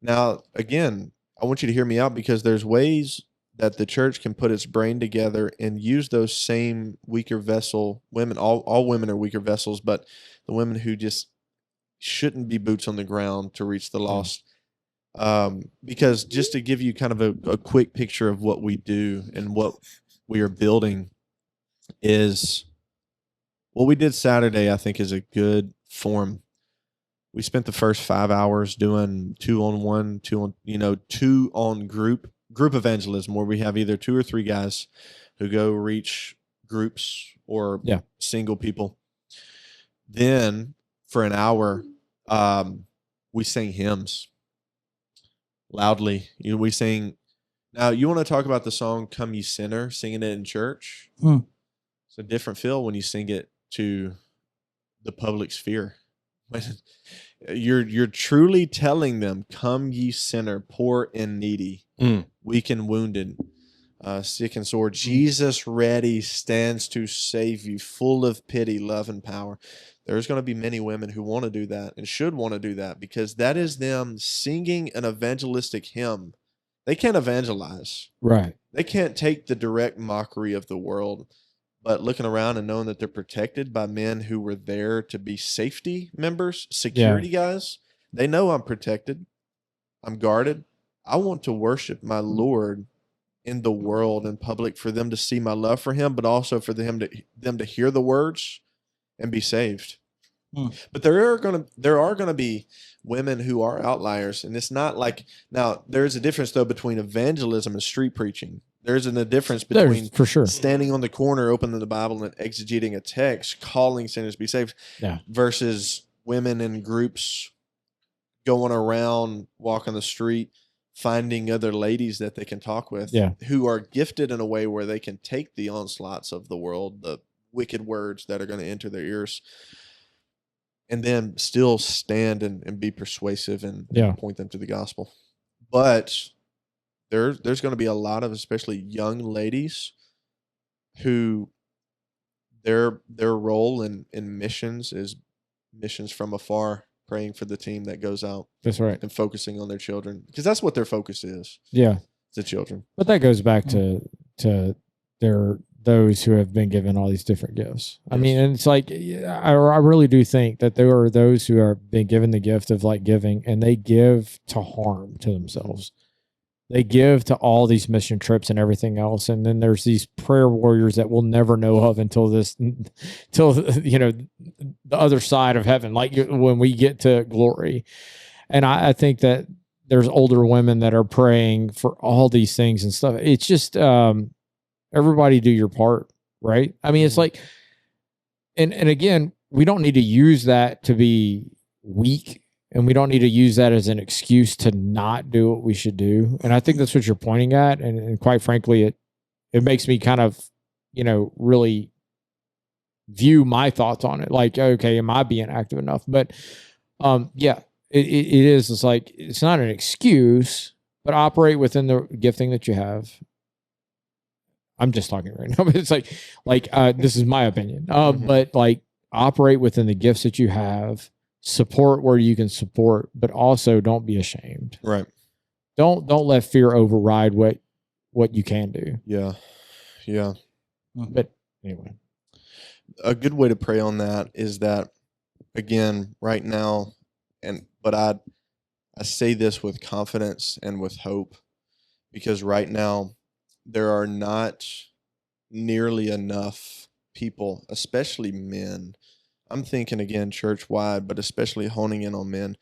Now, again, I want you to hear me out, because there's ways that the church can put its brain together and use those same weaker vessel women. All women are weaker vessels, but the women who just shouldn't be boots on the ground to reach the lost. Because just to give you kind of a quick picture of what we do and what we are building is what we did Saturday, I think, is a good form. We spent the first 5 hours doing 2-on-1, two on group evangelism, where we have either 2 or 3 guys who go reach groups or single people. Then for an hour, we sang hymns loudly. We sing. Now, you want to talk about the song "Come Ye Sinner," singing it in church? It's a different feel when you sing it to the public sphere. You're truly telling them, "Come ye sinner, poor and needy, weak and wounded, sick and sore. Jesus ready stands to save you, full of pity, love, and power." There's going to be many women who want to do that and should want to do that, because that is them singing an evangelistic hymn. They can't evangelize. Right. They can't take the direct mockery of the world, but looking around and knowing that they're protected by men who were there to be safety members, security guys. They know I'm protected. I'm guarded. I want to worship my Lord in the world, in public, for them to see my love for him, but also for them to hear the words and be saved. But there are gonna be women who are outliers, and it's not like, now there's a difference though between evangelism and street preaching. There's a difference between for sure standing on the corner, opening the Bible and exegeting a text, calling sinners to be saved, versus women in groups going around, walking the street, finding other ladies that they can talk with, who are gifted in a way where they can take the onslaughts of the world, the wicked words that are going to enter their ears, and then still stand and be persuasive and point them to the gospel. But there's going to be a lot of, especially young ladies, who their role in missions is missions from afar, praying for the team that goes out. That's right. And focusing on their children, because that's what their focus is. Yeah. The children. But that goes back to those who have been given all these different gifts. I mean, and it's like, I really do think that there are those who are being given the gift of like giving, and they give to harm to themselves. They give to all these mission trips and everything else. And then there's these prayer warriors that we'll never know of until the other side of heaven, like when we get to glory. And I think that there's older women that are praying for all these things and stuff. It's just, everybody do your part, right? I mean, it's like, and again, we don't need to use that to be weak, and we don't need to use that as an excuse to not do what we should do. And I think that's what you're pointing at. And quite frankly, it makes me kind of, really view my thoughts on it. Like, okay, am I being active enough? But it is. It's like, it's not an excuse, but operate within the gifting that you have. I'm just talking right now, but it's like this is my opinion. But like, operate within the gifts that you have, support where you can support, but also don't be ashamed. Right. Don't let fear override what you can do. Yeah. Yeah. But anyway, a good way to pray on that is that, again, right now, but I say this with confidence and with hope, because right now there are not nearly enough people, especially men. I'm thinking again church-wide, but especially honing in on men.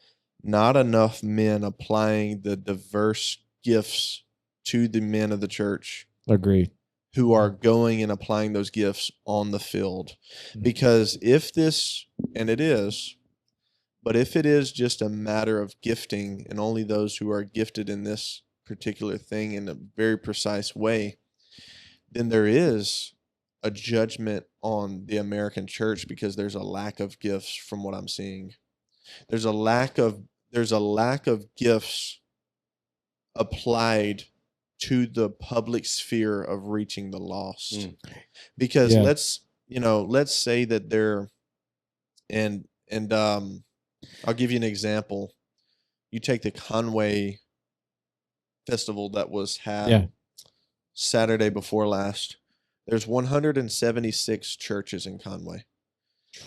Not enough men applying the diverse gifts to the men of the church. Agreed. Who are going and applying those gifts on the field. Because if this, and it is, but if it is just a matter of gifting, and only those who are gifted in this particular thing in a very precise way, then there is a judgment on the American church, because there's a lack of gifts from what I'm seeing. There's a lack of gifts applied to the public sphere of reaching the lost. Because let's say that they're, and I'll give you an example. You take the Conway festival that was had Saturday before last. There's 176 churches in Conway.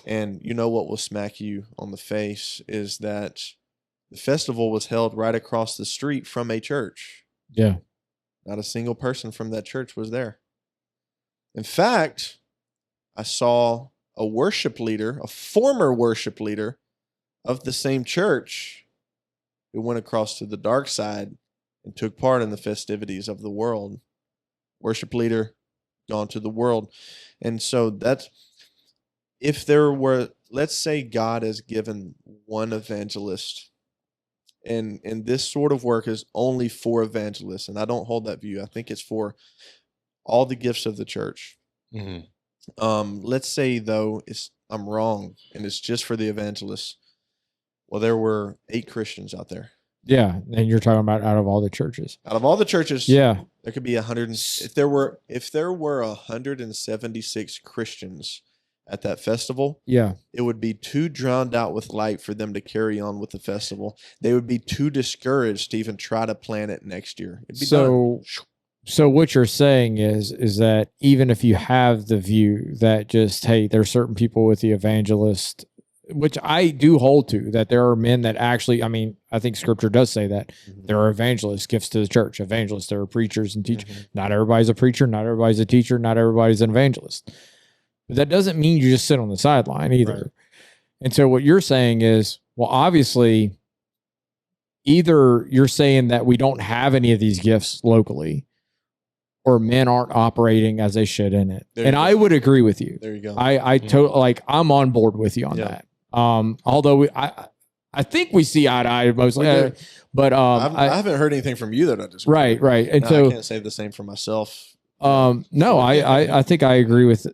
And you know what will smack you on the face is that the festival was held right across the street from a church. Yeah. Not a single person from that church was there. In fact, I saw a worship leader, a former worship leader of the same church, who went across to the dark side and took part in the festivities of the world. Worship leader gone to the world. And so that's, if there were, let's say God has given one evangelist, and this sort of work is only for evangelists, and I don't hold that view. I think it's for all the gifts of the church. Mm-hmm. Let's say, though, I'm wrong, and it's just for the evangelists. Well, there were 8 Christians out there. Yeah, and you're talking about out of all the churches. Out of all the churches, yeah, there could be 100. If there were 176 Christians at that festival, yeah, it would be too drowned out with light for them to carry on with the festival. They would be too discouraged to even try to plan it next year. It'd be done. So what you're saying is that even if you have the view that just, hey, there's certain people with the evangelist, which I do hold to, that there are men that actually, I mean, I think scripture does say that there are evangelists, gifts to the church, evangelists, there are preachers and teachers. Mm-hmm. Not everybody's a preacher, not everybody's a teacher, not everybody's an evangelist. But that doesn't mean you just sit on the sideline either. Right. And so what you're saying is, well, obviously, either you're saying that we don't have any of these gifts locally, or men aren't operating as they should in it. And I would agree with you. There you go. I'm on board with you on that. Although I think we see eye to eye mostly, but I haven't heard anything from you that I disagree. Right. And so I can't say the same for myself. No, I think I agree with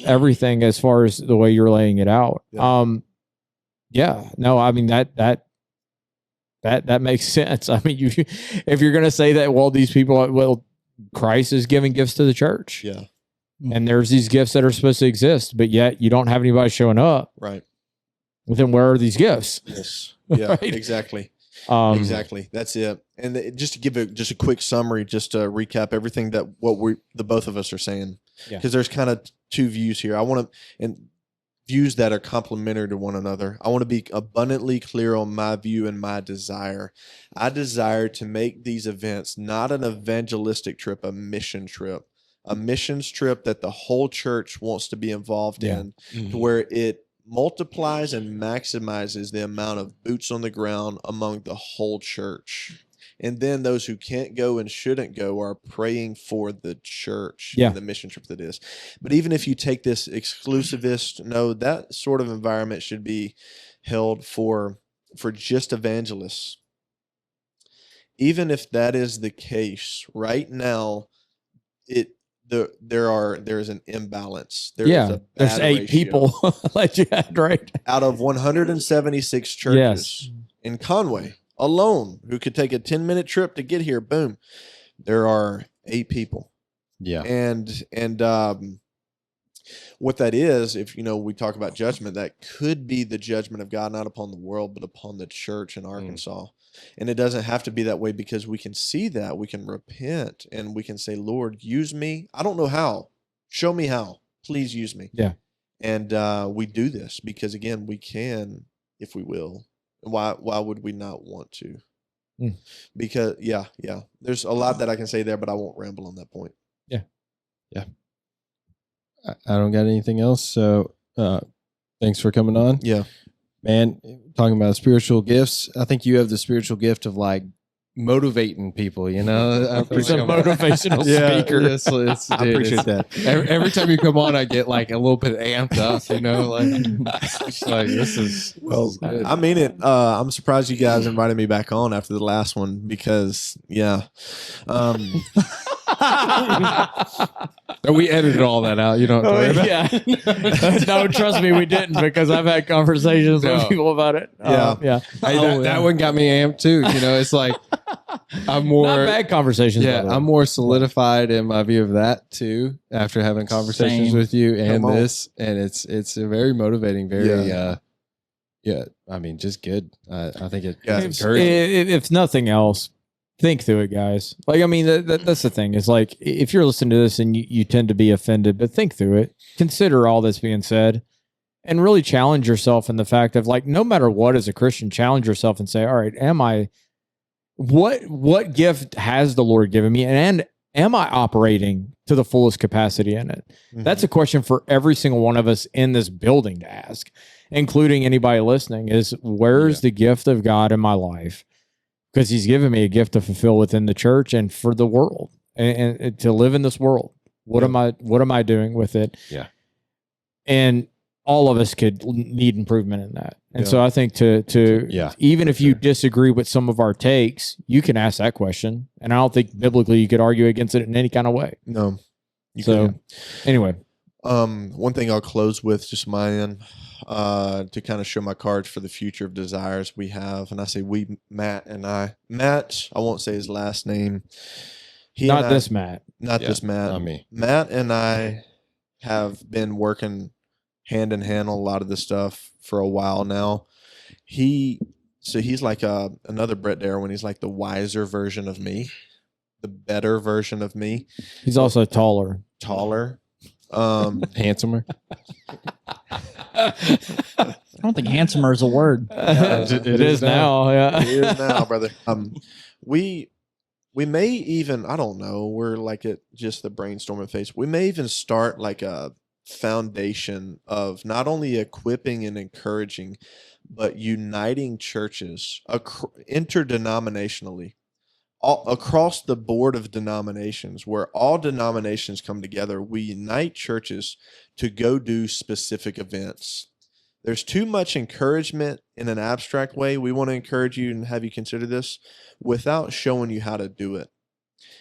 everything as far as the way you're laying it out. Yeah. No, I mean that makes sense. I mean, if you're going to say that, well, these people, well, Christ is giving gifts to the church. Yeah. And there's these gifts that are supposed to exist, but yet you don't have anybody showing up. Right. Well, then where are these gifts? Yes. Yeah, right? Exactly. Exactly. That's it. And just to give a quick summary, just to recap everything that the both of us are saying, because there's kind of 2 views here. I want to, and views that are complementary to one another. I want to be abundantly clear on my view and my desire. I desire to make these events not an evangelistic trip, a mission trip. A missions trip that the whole church wants to be involved in, to where it multiplies and maximizes the amount of boots on the ground among the whole church. And then those who can't go and shouldn't go are praying for the church and the mission trip that is. But even if you take this exclusivist, no, that sort of environment should be held for just evangelists. Even if that is the case, right now, there's an imbalance. There's 8 ratio. People like you had, right? Out of 176 churches in Conway alone, who could take a 10-minute trip to get here, boom, there are 8 people. Yeah. And what that is, if we talk about judgment, that could be the judgment of God, not upon the world, but upon the church in Arkansas. And it doesn't have to be that way, because we can see that, we can repent, and we can say, Lord, use me. I don't know how. Show me how. Please use me. Yeah. And we do this because, again, we can if we will. Why would we not want to? Because, there's a lot that I can say there, but I won't ramble on that point. Yeah. I don't got anything else. So thanks for coming on. Yeah. Man, talking about spiritual gifts, I think you have the spiritual gift of like motivating people, You're a motivational speaker. Yes, I appreciate that. Every time you come on, I get like a little bit amped up, it's like this is good. I mean it. I'm surprised you guys invited me back on after the last one, because we edited all that out. You don't have to worry about. No, trust me, we didn't, because I've had conversations with people about it. That one got me amped too. It's like I'm more not bad conversations. Yeah, I'm more solidified in my view of that too after having conversations with you and this, and it's a very motivating, very I mean, just good. I think it's encouraging. If nothing else, think through it, guys. Like, I mean, that's the thing. Is like, if you're listening to this and you tend to be offended, but think through it. Consider all this being said. and really challenge yourself in the fact of like, no matter what, as a Christian, challenge yourself and say, all right, what gift has the Lord given me? And am I operating to the fullest capacity in it? Mm-hmm. That's a question for every single one of us in this building to ask, including anybody listening, is where's the gift of God in my life? Because he's given me a gift to fulfill within the church and for the world and to live in this world. What am I doing with it? Yeah. And all of us could need improvement in that. And so I think to even if you disagree with some of our takes, you can ask that question. And I don't think biblically you could argue against it in any kind of way. No. Anyway. One thing I'll close with, just my end, to kind of show my cards for the future of desires we have. And I say we, Matt and I. Matt, I won't say his last name. Not this Matt. Not me. Matt and I have been working hand in hand on a lot of this stuff for a while now. He's like another Brett Darwin. He's like the wiser version of me, the better version of me. He's also taller, handsomer. I don't think handsomer is a word. It is now. Yeah, it is now, brother. We may even, I don't know, we're like at just the brainstorming phase. We may even start like a foundation of not only equipping and encouraging, but uniting churches interdenominationally, across the board of denominations, where all denominations come together. We unite churches to go do specific events. There's too much encouragement in an abstract way. We want to encourage you and have you consider this without showing you how to do it.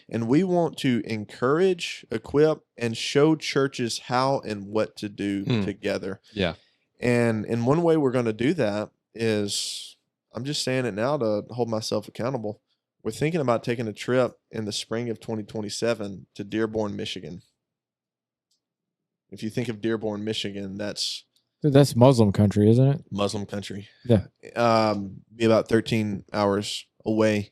And we want to encourage, equip, and show churches how and what to do together. Yeah. And in one way we're going to do that is, I'm just saying it now to hold myself accountable. We're thinking about taking a trip in the spring of 2027 to Dearborn, Michigan. If you think of Dearborn, Michigan, that's Muslim country, isn't it? Muslim country. Yeah. Be about 13 hours away.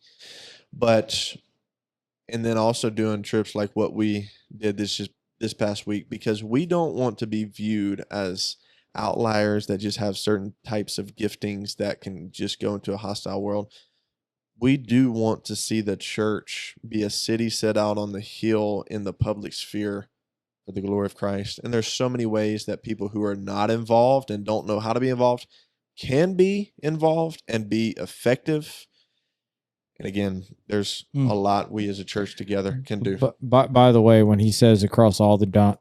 And then also doing trips like what we did this past week, because we don't want to be viewed as outliers that just have certain types of giftings that can just go into a hostile world. We do want to see the church be a city set out on the hill in the public sphere for the glory of Christ. And there's so many ways that people who are not involved and don't know how to be involved can be involved and be effective. And again, there's a lot we as a church together can do. But by the way, when he says across all the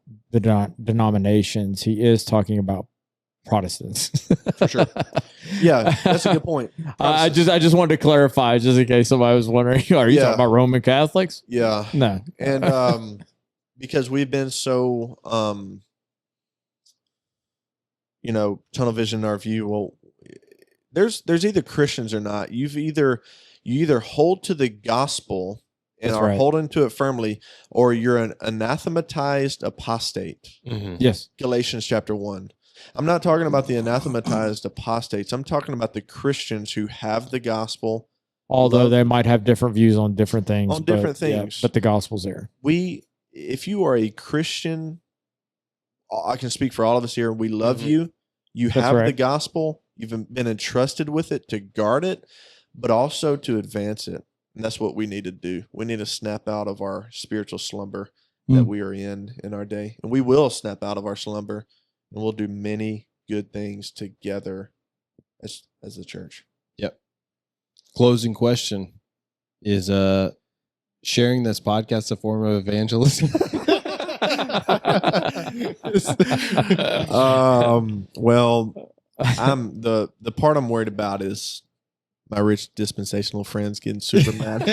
denominations, he is talking about Protestants. For sure. Yeah, that's a good point. I just wanted to clarify, just in case somebody was wondering, are you talking about Roman Catholics? Yeah. No. And because we've been so, tunnel vision in our view, well, there's either Christians or not. You either hold to the gospel and are holding to it firmly, or you're an anathematized apostate. Mm-hmm. Yes. Galatians chapter 1. I'm not talking about the anathematized apostates. I'm talking about the Christians who have the gospel. Although they might have different views on different things. But the gospel's there. If you are a Christian, I can speak for all of us here. We love you. You have the gospel. You've been entrusted with it to guard it, but also to advance it. And that's what we need to do. We need to snap out of our spiritual slumber that we are in our day. And we will snap out of our slumber, and we'll do many good things together as the church. Yep. Closing question is sharing this podcast a form of evangelism? Well, I'm the part I'm worried about is my rich dispensational friends getting super mad.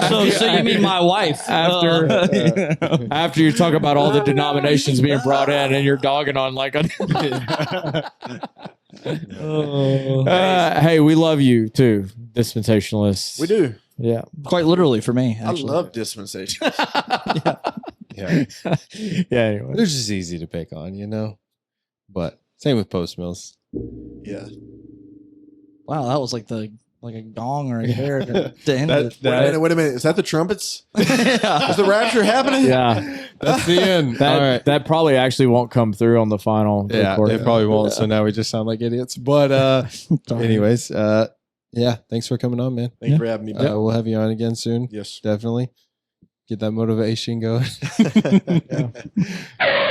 So you mean my wife? After you talk about all the denominations being brought in, and you're dogging on like a. Hey, we love you too, dispensationalists. We do. Yeah, quite literally for me. Actually. I love dispensation. Yeah. Anyway, they're just easy to pick on, But same with post mills. Yeah. Wow, that was like the like a gong right there to end it. Wait a minute. Is that the trumpets? Yeah. Is the rapture happening? Yeah. That's the end. That, All right. that probably actually won't come through on the final Yeah, recording. it probably won't. So now we just sound like idiots. But anyways, yeah, thanks for coming on, man. Thanks for having me. We'll have you on again soon. Yes. Definitely. Get that motivation going. Yeah.